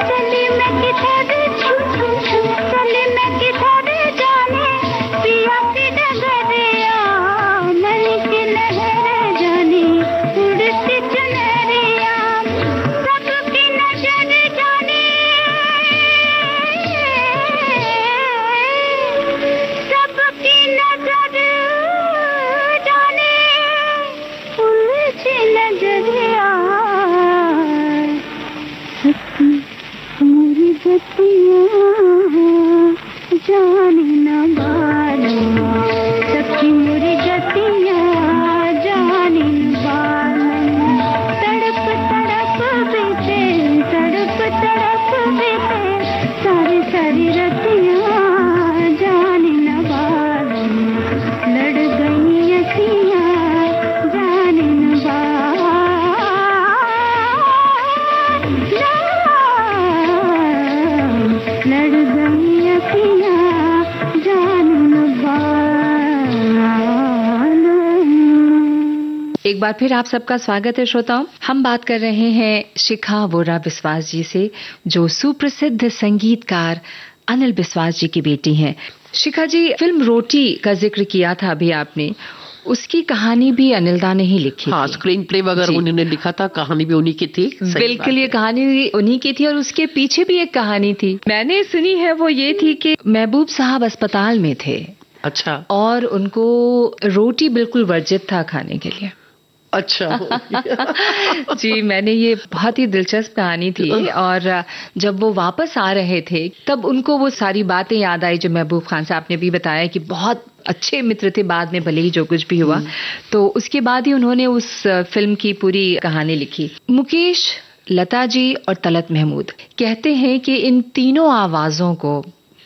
चली मैं किधर छू छू छू, चली मैं किधर जाने पिया की डगरिया, मन की लहर जाने उड़ती चुनरिया, सबकी नजर जाने, सबकी नजर जाने उलझी नजरिया, हमारी गतियाँ जाने न बालम, सबकी मोरी गतियाँ जाने न बालम, तड़प तड़प बीते, तड़प तड़प बीते सारी सारी रतियाँ जाने न बालम, लड़ गई अखियाँ जाने न बालम, लड़ गई अखियाँ जाने न बालम। एक बार फिर आप सबका स्वागत है श्रोताओं। हम बात कर रहे हैं शिखा वोरा बिस्वास जी से, जो सुप्रसिद्ध संगीतकार अनिल बिस्वास जी की बेटी हैं। शिखा जी, फिल्म रोटी का जिक्र किया था अभी आपने, उसकी कहानी भी अनिल दा ने ही लिखी हाँ, थी। स्क्रीन प्ले वगैरह उन्होंने लिखा था, कहानी भी उन्हीं की थी। बिल्कुल, ये कहानी उन्हीं की थी और उसके पीछे भी एक कहानी थी मैंने सुनी है, वो ये थी कि महबूब साहब अस्पताल में थे। अच्छा और उनको रोटी बिल्कुल वर्जित था खाने के लिए। अच्छा जी, मैंने ये बहुत ही दिलचस्प कहानी थी। और जब वो वापस आ रहे थे तब उनको वो सारी बातें याद आई जो महबूब खान साहब ने भी बताया कि बहुत अच्छे मित्र थे, बाद में भले ही जो कुछ भी हुआ। तो उसके बाद ही उन्होंने उस फिल्म की पूरी कहानी लिखी। मुकेश, लता जी और तलत महमूद कहते हैं कि इन तीनों आवाजों को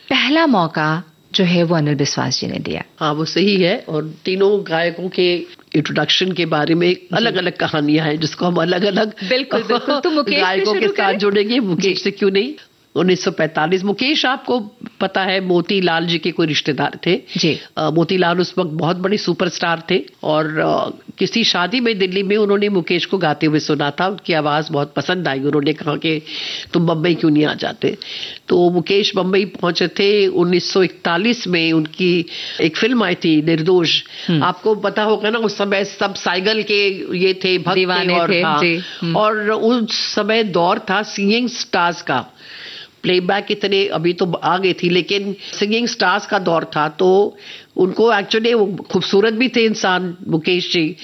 पहला मौका जो है वो अनिल बिस्वास जी ने दिया। हाँ, वो सही है। और तीनों गायकों के इंट्रोडक्शन के बारे में अलग अलग कहानियां हैं, जिसको हम अलग अलग बिल्कुल बिल्कुल। तो मुकेश गायकों के साथ जोड़ेंगे। मुकेश से क्यों नहीं। 1945 मुकेश, आपको पता है, मोतीलाल जी के कोई रिश्तेदार थे जी। मोतीलाल उस वक्त बहुत बड़े सुपरस्टार थे और किसी शादी में दिल्ली में उन्होंने मुकेश को गाते हुए सुना था। उनकी आवाज बहुत पसंद आई। उन्होंने कहा कि तुम बम्बई क्यों नहीं आ जाते। तो मुकेश बम्बई पहुंचे थे। 1941 में उनकी एक फिल्म आई थी निर्दोष। आपको पता होगा ना, उस समय सब साइकिल के ये थे, भक्त दीवाने और थे, हाँ, जी। और उस समय दौर था सिंगिंग स्टार्स का। प्लेबैक इतने अभी तो आ गई थी, लेकिन सिंगिंग स्टार्स का दौर था, तो उनको एक्चुअली वो खूबसूरत भी थे इंसान मुकेश जी।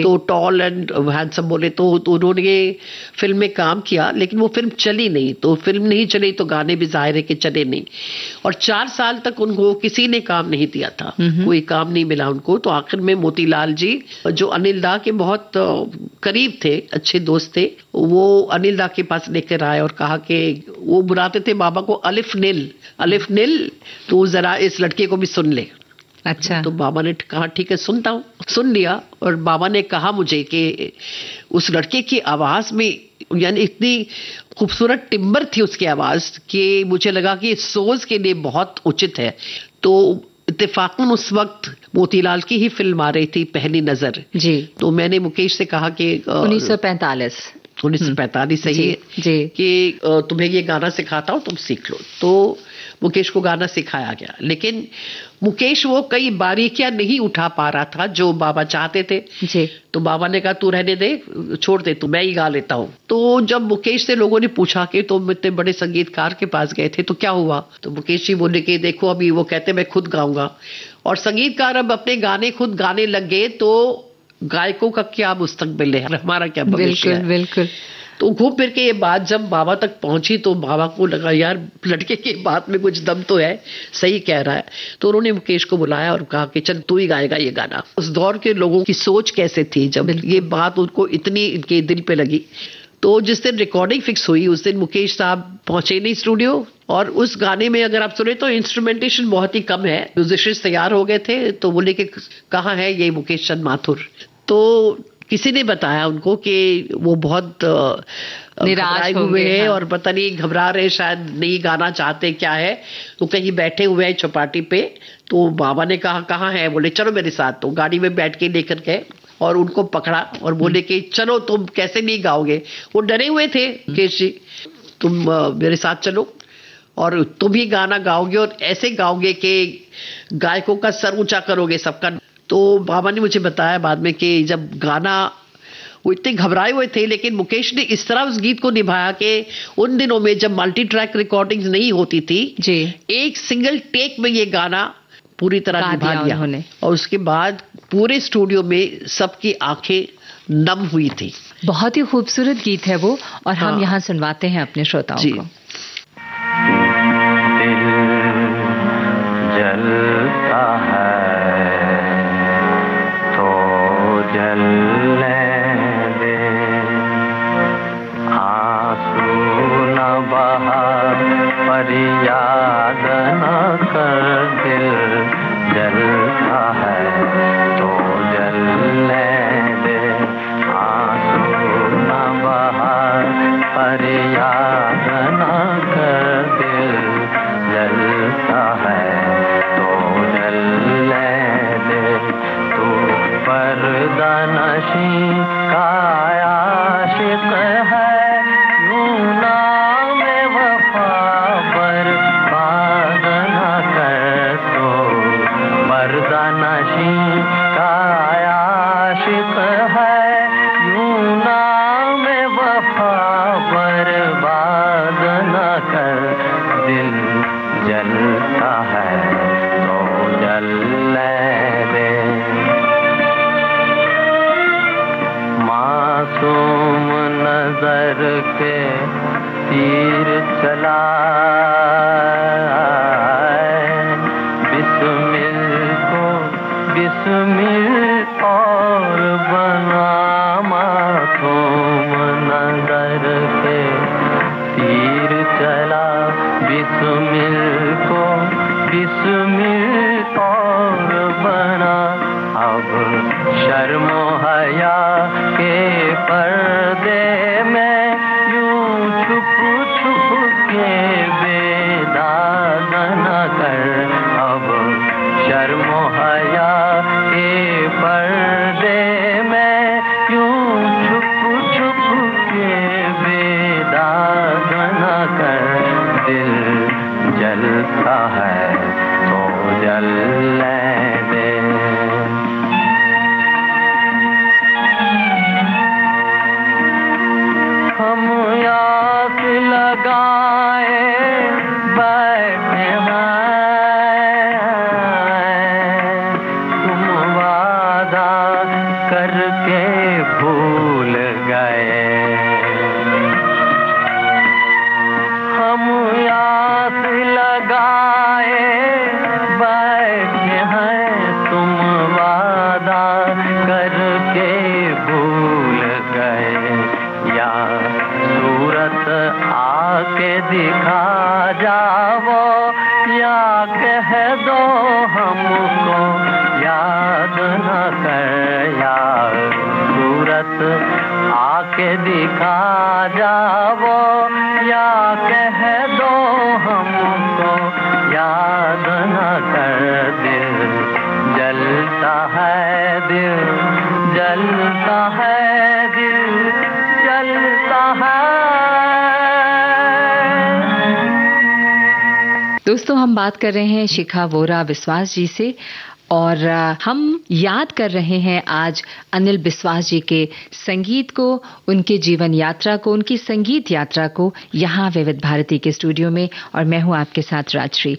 तो टॉल एंड हैंडसम बोले तो उन्होंने ये फिल्म में काम किया, लेकिन वो फिल्म चली नहीं। तो फिल्म नहीं चली तो गाने भी जाहिर है कि चले नहीं, और 4 साल तक उनको किसी ने काम नहीं दिया था, कोई काम नहीं मिला उनको। तो आखिर में मोतीलाल जी, जो अनिल दा के बहुत करीब थे, अच्छे दोस्त थे, वो अनिल दा के पास लेकर आए और कहा कि वो बुलाते थे बाबा को अलिफ नील, तो जरा इस लड़के को भी सुन ले। अच्छा। तो बाबा ने कहा ठीक है सुनता हूँ, सुन लिया। और बाबा ने कहा मुझे कि उस लड़के की आवाज में यानी इतनी खूबसूरत टिम्बर थी उसकी आवाज कि मुझे लगा कि सोच के लिए बहुत उचित है। तो इत्तेफाकन उस वक्त मोतीलाल की ही फिल्म आ रही थी पहली नजर जी। तो मैंने मुकेश से कहा कि 1945 सही है कि तुम्हें ये गाना सिखाता हूँ, तुम सीख लो। तो मुकेश को गाना सिखाया गया, लेकिन मुकेश वो कई बारीकियां नहीं उठा पा रहा था जो बाबा चाहते थे जी। तो बाबा ने कहा तू रहने दे, छोड़ दे, तू मैं ही गा लेता हूँ। तो जब मुकेश से लोगों ने पूछा कि तुम इतने बड़े संगीतकार के पास गए थे तो क्या हुआ, तो मुकेश जी बोले कि देखो अभी वो कहते मैं खुद गाऊंगा, और संगीतकार अब अपने गाने खुद गाने लग गए तो गायकों का क्या मुस्तकबिल है, हमारा क्या भविष्य है। बिल्कुल। तो घूम फिर के ये बात जब बाबा तक पहुंची तो बाबा को लगा यार लड़के की बात में कुछ दम तो है, सही कह रहा है। तो उन्होंने मुकेश को बुलाया और कहा कि चल तू ही गाएगा ये गाना। उस दौर के लोगों की सोच कैसे थी जब ये बात उनको इतनी इनके दिल पे लगी। तो जिस दिन रिकॉर्डिंग फिक्स हुई उस दिन मुकेश साहब पहुंचे नहीं स्टूडियो, और उस गाने में अगर आप सुने तो इंस्ट्रूमेंटेशन बहुत ही कम है। म्यूजिशियंस तैयार हो गए थे तो बोले कि कहाँ है ये मुकेश चंद माथुर। तो किसी ने बताया उनको कि वो बहुत निराश हुए हैं और पता नहीं घबरा रहे, शायद नहीं गाना चाहते क्या है, तो कहीं बैठे हुए हैं चौपाटी पे। तो बाबा ने कहा कहाँ है, बोले चलो मेरे साथ। तो गाड़ी में बैठ के लेकर गए और उनको पकड़ा और बोले कि चलो तुम कैसे नहीं गाओगे। वो डरे हुए थे मुकेश जी, तुम मेरे साथ चलो और तुम ही गाना गाओगे और ऐसे गाओगे कि गायकों का सर ऊंचा करोगे सबका। तो बाबा ने मुझे बताया बाद में कि जब गाना वो इतने घबराए हुए थे, लेकिन मुकेश ने इस तरह उस गीत को निभाया कि उन दिनों में जब मल्टी ट्रैक रिकॉर्डिंग्स नहीं होती थी जी, एक सिंगल टेक में ये गाना पूरी तरह निभा लिया उन्होंने। और उसके बाद पूरे स्टूडियो में सबकी आंखें नम हुई थी। बहुत ही खूबसूरत गीत है वो, और हम यहाँ सुनवाते हैं अपने श्रोताओं को। जलता है तो जलने दे, आंसू न बहा पर याद न कर, दिल जलता है तो जलने दे, आंसू न बहा पर याद न कर, दिल जलता है तो जलने दे। तू पर्दा नशी का आशिक है, यूं नाम वफा पर बात न कर। तो पर्दा नशी का आशिक है, यूं नाम वफा पर बात न कर, दिल जलता है तो जलने दे। मासूम नजर के तीर चला, बिस्मिल को बिस्मिल और बना। मासूम नजर के तीर चला, बिस्मिल को बिस्मिल और बना। अब शर्मो हया के पर्दे में यूं छुप छुप के बेदाग न कर। अब शर्मो हया के पर्दे में यूं छुप छुप के बेदाग न कर, दिल जलता है तो जलने दे। हम आस लगाए बैठे हैं, तुम वादा करके भूल गए। हम आस लगाए बैठे हैं, तुम वादा करके भूल गए। या सूरत आके दिखा जाओ, या कह दो हमको याद न कर। या सूरत आके दिखा जाओ, या कह दो हमको याद न कर। दिल जलता है, दिल जलता है, दिल जलता है। दोस्तों, हम बात कर रहे हैं शिखा वोरा विश्वास जी से और हम याद कर रहे हैं आज अनिल बिस्वास जी के संगीत को, उनके जीवन यात्रा को, उनकी संगीत यात्रा को यहाँ विविध भारती के स्टूडियो में। और मैं हूँ आपके साथ राजश्री।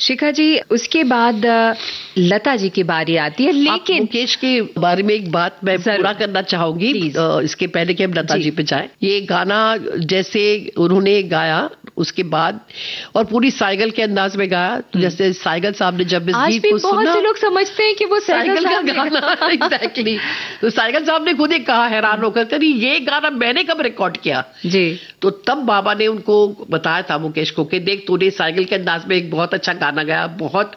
शिखा जी, उसके बाद लता जी की बारी आती है, लेकिन मुकेश के बारे में एक बात मैं पूरा करना चाहूंगी इसके पहले कि हम लता जी पे जाएं। ये गाना जैसे उन्होंने गाया उसके बाद और पूरी साइकिल के अंदाज में गाया, तो जैसे साइकिल साहब ने जब इस गीत को सुना, बहुत से लोग समझते हैं कि वो साइकिल का गाना एग्जैक्टली। तो साइकिल साहब ने खुद ही कहा हैरान होकर, अरे ये गाना मैंने कब रिकॉर्ड किया जी। तो तब बाबा ने उनको बताया था मुकेश को कि देख, तूने साइकिल के अंदाज में एक बहुत अच्छा गाना गाया, बहुत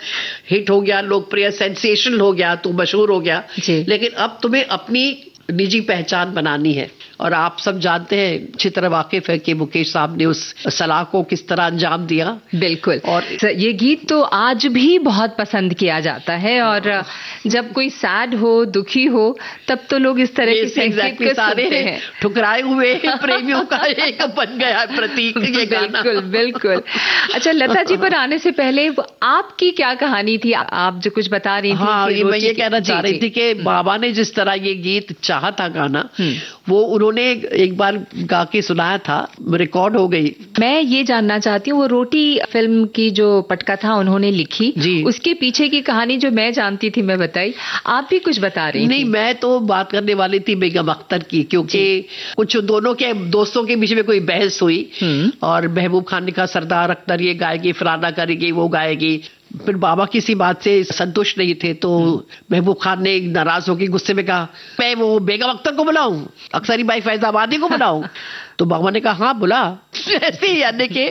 हिट हो गया, लोकप्रिय सेंसेशनल हो गया, तू मशहूर हो गया, लेकिन अब तुम्हें अपनी निजी पहचान बनानी है। और आप सब जानते हैं, अच्छी तरह वाकिफ है कि मुकेश साहब ने उस सलाह को किस तरह अंजाम दिया। बिल्कुल। और ये गीत तो आज भी बहुत पसंद किया जाता है, और जब कोई सैड हो, दुखी हो, तब तो लोग इस तरह के संगीत को सुनते हैं। ठुकराए हुए प्रेमियों का एक बन गया प्रतीक ये गाना। बिल्कुल बिल्कुल। अच्छा, लता जी पर आने से पहले आपकी क्या कहानी थी? आप जो कुछ बता रही थी। हाँ, मैं ये कहना चाह रही थी कि बाबा ने जिस तरह ये गीत चाहा था गाना, वो उन्होंने एक बार गा के सुनाया था, रिकॉर्ड हो गई। मैं ये जानना चाहती हूँ, वो रोटी फिल्म की जो पटकथा उन्होंने लिखी, उसके पीछे की कहानी जो मैं जानती थी मैं बताई, आप भी कुछ बता रही नहीं, मैं तो बात करने वाली थी बेगम अख्तर की, क्योंकि कुछ दोनों के दोस्तों के बीच में कोई बहस हुई और महबूब खान ने कहा सरदार अख्तर ये गाएगी, फलाना करेगी, वो गाएगी। फिर बाबा किसी बात से संतुष्ट नहीं थे, तो महबूब खान ने नाराज होकर गुस्से में कहा, मैं वो बेगम अख्तर को बुलाऊं, अख्तरी बाई फैजाबादी को बुलाऊं? तो बाबा ने कहा हाँ बुला। ऐसे ही यानी कि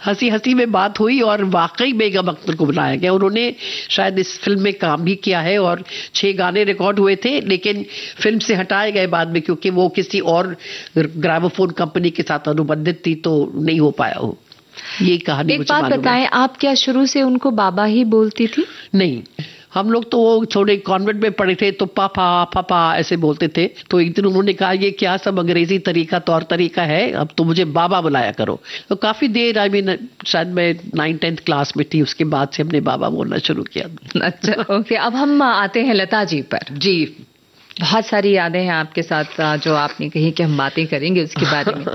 हंसी हंसी में बात हुई और वाकई बेगम अख्तर को बुलाया गया। उन्होंने शायद इस फिल्म में काम भी किया है और 6 गाने रिकॉर्ड हुए थे, लेकिन फिल्म से हटाए गए बाद में, क्योंकि वो किसी और ग्रामोफोन कंपनी के साथ अनुबंधित थी, तो नहीं हो पाया हो। ये कहानी। एक बात बताएं, आप क्या शुरू से उनको बाबा ही बोलती थी? नहीं, हम लोग तो वो थोड़े कॉन्वेंट में पढ़े थे, तो पापा पापा ऐसे बोलते थे। तो एक दिन उन्होंने कहा ये क्या सब अंग्रेजी तरीका तौर तरीका है, अब तो मुझे बाबा बुलाया करो। तो काफी देर, शायद मैं 9th क्लास में थी, उसके बाद से हमने बाबा बोलना शुरू किया। अच्छा, ओके। अब हम आते हैं लता जी पर। जी, बहुत सारी यादें हैं आपके साथ, जो आपने कही कि हम बातें करेंगे उसके बारे में।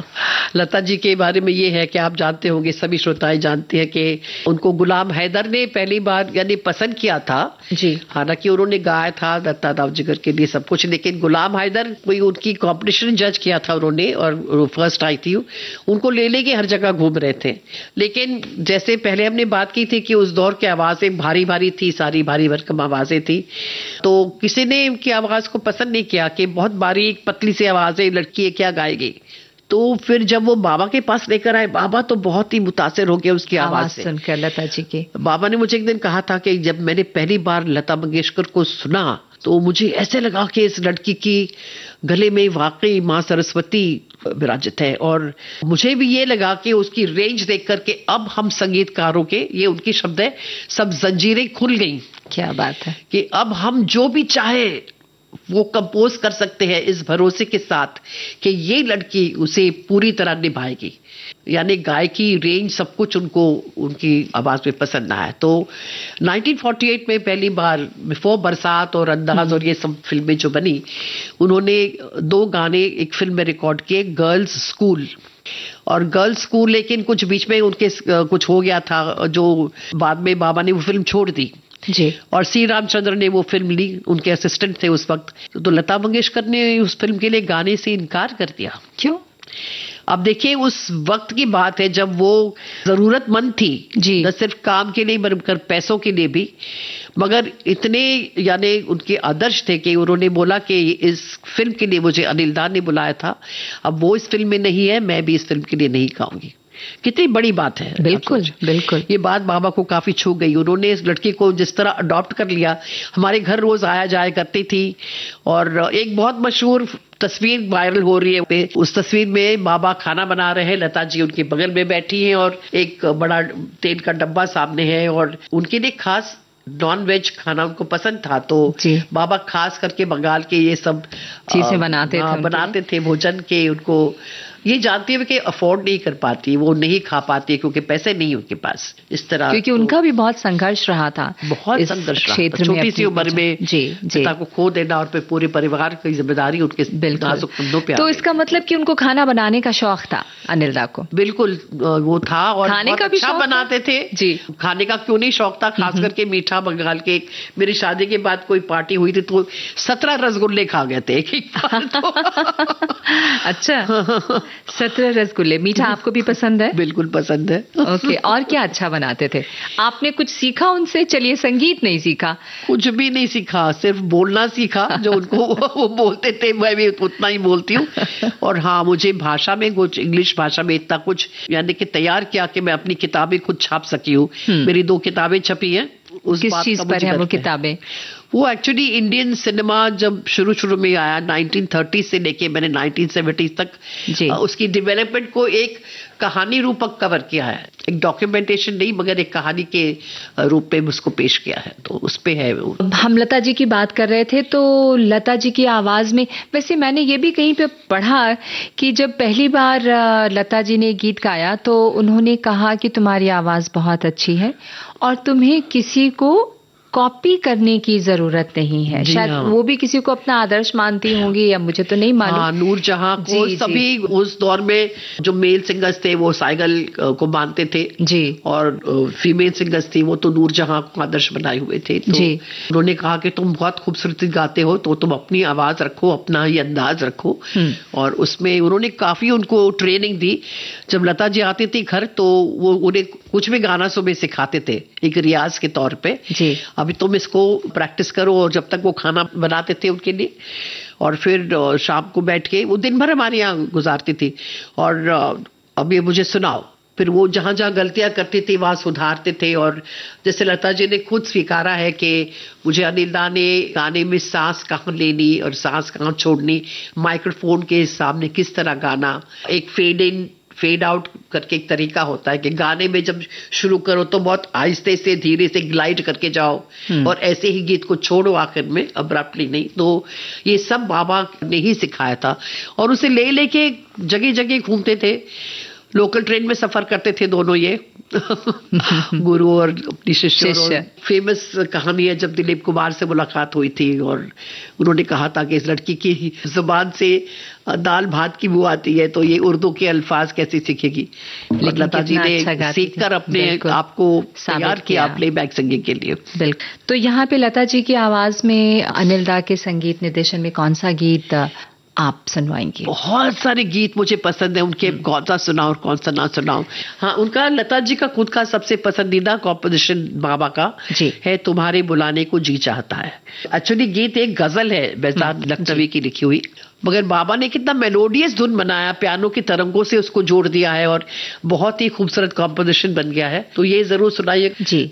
लता जी के बारे में ये है कि आप जानते होंगे, सभी श्रोताएं जानते हैं कि उनको गुलाम हैदर ने पहली बार यानी पसंद किया था जी। हालांकि उन्होंने गाया था दत्ता दाव जिगर के लिए सब कुछ, लेकिन गुलाम हैदर कोई उनकी कॉम्पिटिशन जज किया था उन्होंने, और फर्स्ट आई थी। उनको ले लेके हर जगह घूम रहे थे, लेकिन जैसे पहले हमने बात की थी कि उस दौर की आवाजें भारी भारी थी, सारी भारी भरकम आवाजें थी, तो किसी ने उनकी आवाज को पसंद नहीं किया कि बहुत बारीक पतली सी आवाज है, लड़की है, क्या गाएगी। तो फिर जब वो बाबा के पास लेकर आए, बाबा तो बहुत ही मुतासिर हो गए उसकी आवाज से सुनकर लता जी के। बाबा ने मुझे एक दिन कहा था कि जब मैंने पहली बार लता मंगेशकर को सुना तो मुझे ऐसे लगा कि इस लड़की की गले में वाकई माँ सरस्वती विराजित है, और मुझे भी ये लगा कि उसकी रेंज देख करके अब हम संगीतकारों के, ये उनकी शब्द है, सब जंजीरें खुल गई। क्या बात है कि अब हम जो भी चाहे वो कंपोज कर सकते हैं इस भरोसे के साथ कि ये लड़की उसे पूरी तरह निभाएगी। यानी गायकी, रेंज, सब कुछ उनको उनकी आवाज में पसंद आया। तो 1948 में पहली बार बिफोर बरसात और अंदाज और ये सब फिल्में जो बनी, उन्होंने 2 गाने एक फिल्म में रिकॉर्ड किए, गर्ल्स स्कूल और गर्ल्स स्कूल, लेकिन कुछ बीच में उनके कुछ हो गया था जो बाद में बाबा ने वो फिल्म छोड़ दी जी। और सी रामचंद्र ने वो फिल्म ली, उनके असिस्टेंट थे उस वक्त। तो लता मंगेशकर ने उस फिल्म के लिए गाने से इनकार कर दिया। क्यों? अब देखिए, उस वक्त की बात है जब वो जरूरतमंद थी जी। न सिर्फ काम के लिए बल्कि पैसों के लिए भी, मगर इतने यानी उनके आदर्श थे कि उन्होंने बोला कि इस फिल्म के लिए मुझे अनिल दा ने बुलाया था, अब वो इस फिल्म में नहीं है, मैं भी इस फिल्म के लिए नहीं गाऊंगी। कितनी बड़ी बात है। बिल्कुल बिल्कुल, ये बात बाबा को काफी छू गई। उन्होंने इस लड़की को जिस तरह अडॉप्ट कर लिया, हमारे घर रोज आया जाया करती थी। और एक बहुत मशहूर तस्वीर वायरल हो रही है, उस तस्वीर में बाबा खाना बना रहे हैं, लता जी उनके बगल में बैठी हैं और एक बड़ा तेल का डब्बा सामने है और उनके लिए खास नॉन वेज खाना उनको पसंद था। तो बाबा खास करके बंगाल के ये सब चीजें बनाते थे भोजन के। उनको ये जानती है कि अफोर्ड नहीं कर पाती, वो नहीं खा पाती क्योंकि पैसे नहीं उनके पास, इस तरह। क्योंकि उनका भी बहुत संघर्ष रहा था, बहुत संघर्ष क्षेत्र में, छोटी सी उम्र में पिता को खो देना और फिर पूरे परिवार की जिम्मेदारी उनके नाजुक कंधों पे। तो इसका मतलब कि उनको खाना बनाने का शौक था अनिल दा को। बिल्कुल वो था और खाने का भी अच्छा बनाते थे जी। खाने का क्यों नहीं शौक था, खास करके मीठा। बंगाल के मेरी शादी के बाद कोई पार्टी हुई थी तो 17 रसगुल्ले खा गए थे एक बार। अच्छा, 17 रसगुल्ले। मीठा आपको भी पसंद है? बिल्कुल पसंद है। ओके, और क्या अच्छा बनाते थे? आपने कुछ सीखा उनसे? चलिए, संगीत नहीं सीखा? कुछ भी नहीं सीखा, सिर्फ बोलना सीखा जो उनको वो बोलते थे, मैं भी उतना ही बोलती हूँ। और हाँ, मुझे भाषा में कुछ, इंग्लिश भाषा में इतना कुछ यानी कि तैयार किया कि मैं अपनी किताबें खुद छाप सकी हूँ। मेरी 2 किताबें छपी हैं। किस चीज पर है वो किताबें? वो एक्चुअली इंडियन सिनेमा जब शुरू में आया 1930 से लेके मैंने 1970 तक उसकी डेवलपमेंट को एक कहानी रूपक कवर किया है। एक डॉक्यूमेंटेशन नहीं मगर एक कहानी के रूप में उसको पेश किया है, तो उस पे है वो। हम लता जी की बात कर रहे थे तो लता जी की आवाज में, वैसे मैंने ये भी कहीं पे पढ़ा कि जब पहली बार लता जी ने गीत गाया तो उन्होंने कहा कि तुम्हारी आवाज बहुत अच्छी है और तुम्हें किसी को कॉपी करने की जरूरत नहीं है। शायद वो भी किसी को अपना आदर्श मानती होंगी या मुझे तो नहीं मालूम। हाँ, नूरजहां को सभी उस दौर में जो मेल सिंगर्स थे वो साइगल को मानते थे जी, और फीमेल सिंगर्स थी वो तो नूरजहां को आदर्श बनाए हुए थे। तो जी। उन्होंने कहा कि तुम बहुत खूबसूरती गाते हो तो तुम अपनी आवाज रखो, अपना ही अंदाज रखो। और उसमें उन्होंने काफी उनको ट्रेनिंग दी। जब लता जी आती थी घर तो वो उन्हें कुछ भी गाना सुबह सिखाते थे एक रियाज के तौर पे। जी। अभी तुम इसको प्रैक्टिस करो, और जब तक वो खाना बनाते थे उनके लिए, और फिर शाम को बैठ के वो दिन भर हमारे यहाँ गुजारती थी और अब ये मुझे सुनाओ। फिर वो जहाँ जहाँ गलतियां करती थी वहाँ सुधारते थे। और जैसे लता जी ने खुद स्वीकारा है कि मुझे अनिल दा ने गाने में सांस कहाँ लेनी और सांस कहाँ छोड़नी, माइक्रोफोन के सामने किस तरह गाना, एक फेड इन फेड आउट करके एक तरीका होता है कि गाने में जब शुरू करो तो बहुत आहिस्ते से धीरे से ग्लाइड करके जाओ और ऐसे ही गीत को छोड़ो आखिर में, अब्रप्टली नहीं। तो ये सब बाबा ने ही सिखाया था और उसे ले लेके जगह जगह घूमते थे। लोकल ट्रेन में सफर करते थे दोनों ये गुरु और अपनी शिष्य। फेमस कहानी है जब दिलीप कुमार से मुलाकात हुई थी और उन्होंने कहा था कि इस लड़की की जुबान से दाल भात की बू आती है तो ये उर्दू के अल्फाज कैसे सीखेगी। लता जी ने सीख कर अपने आप को तैयार किया प्लेबैक सिंगिंग के लिए। बिल्कुल। तो यहाँ पे लता जी की आवाज में अनिल दा के संगीत निर्देशन में कौन सा गीत आप सुनवाएंगे? बहुत सारे गीत मुझे पसंद है उनके, कौन सा सुनाऊं और कौन सा ना सुनाऊं। हाँ, उनका लता जी का खुद का सबसे पसंदीदा कॉम्पोजिशन बाबा का है तुम्हारे बुलाने को जी चाहता है। एक्चुअली गीत एक गजल है बेहजाद लखनवी की लिखी हुई, मगर बाबा ने कितना मेलोडियस धुन बनाया, पियानो की तरंगों से उसको जोड़ दिया है और बहुत ही खूबसूरत कॉम्पोजिशन बन गया है। तो ये जरूर सुनाइए जी।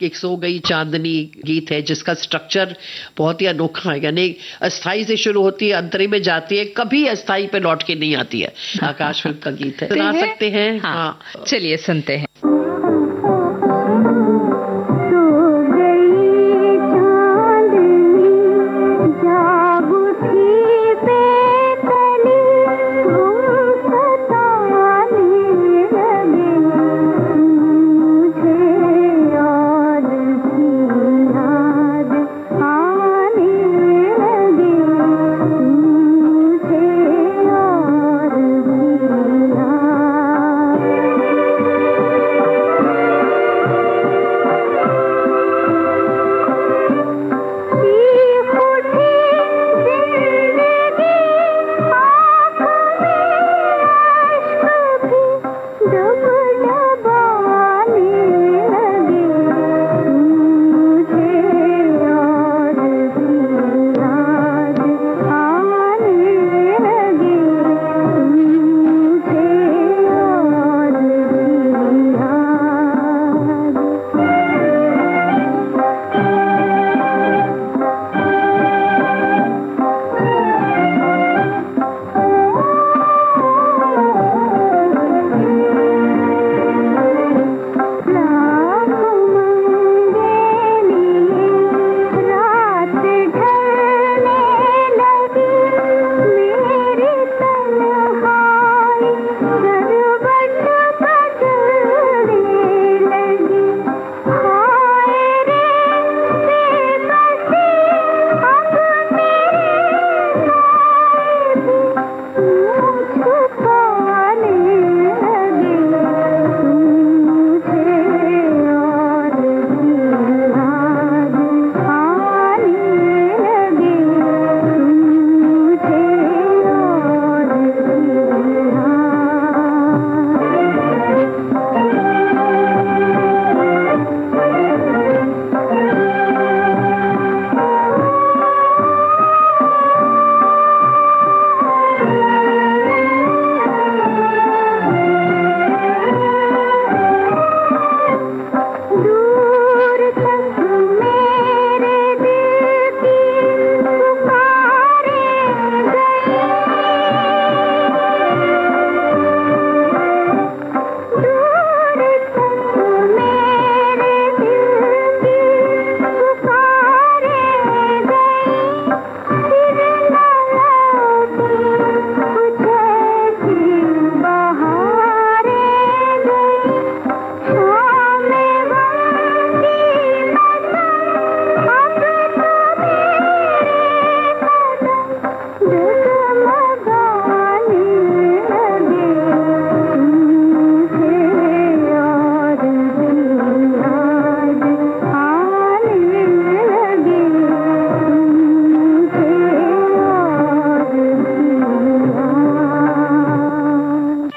एक सो गई चांदनी गीत है जिसका स्ट्रक्चर बहुत ही अनोखा है, यानी अस्थाई से शुरू होती है, अंतरी में जाती है, कभी अस्थाई पे लौट के नहीं आती है। आकाश फिल्म का गीत है, सुना सकते हैं? हाँ, चलिए सुनते हैं।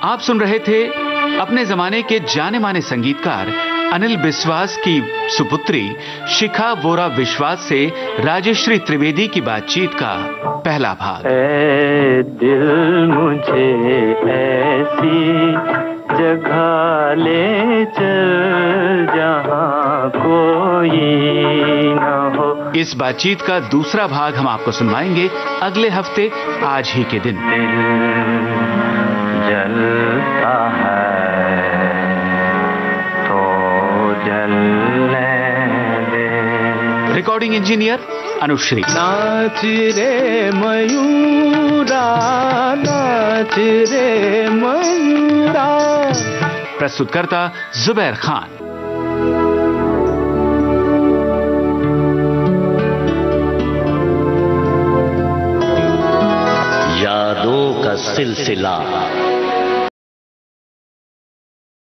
आप सुन रहे थे अपने जमाने के जाने माने संगीतकार अनिल बिस्वास की सुपुत्री शिखा वोरा विश्वास से राजश्री त्रिवेदी की बातचीत का पहला भाग। ऐ दिल मुझे ऐसी जगह ले चल जहां कोई न हो। इस बातचीत का दूसरा भाग हम आपको सुनवाएंगे अगले हफ्ते आज ही के दिन। जलता है तो जलने दे। Recording engineer Anushree. नाच रे मयूरा, नाच रे मयूरा। प्रस्तुतकर्ता जुबैर खान। यादों का सिलसिला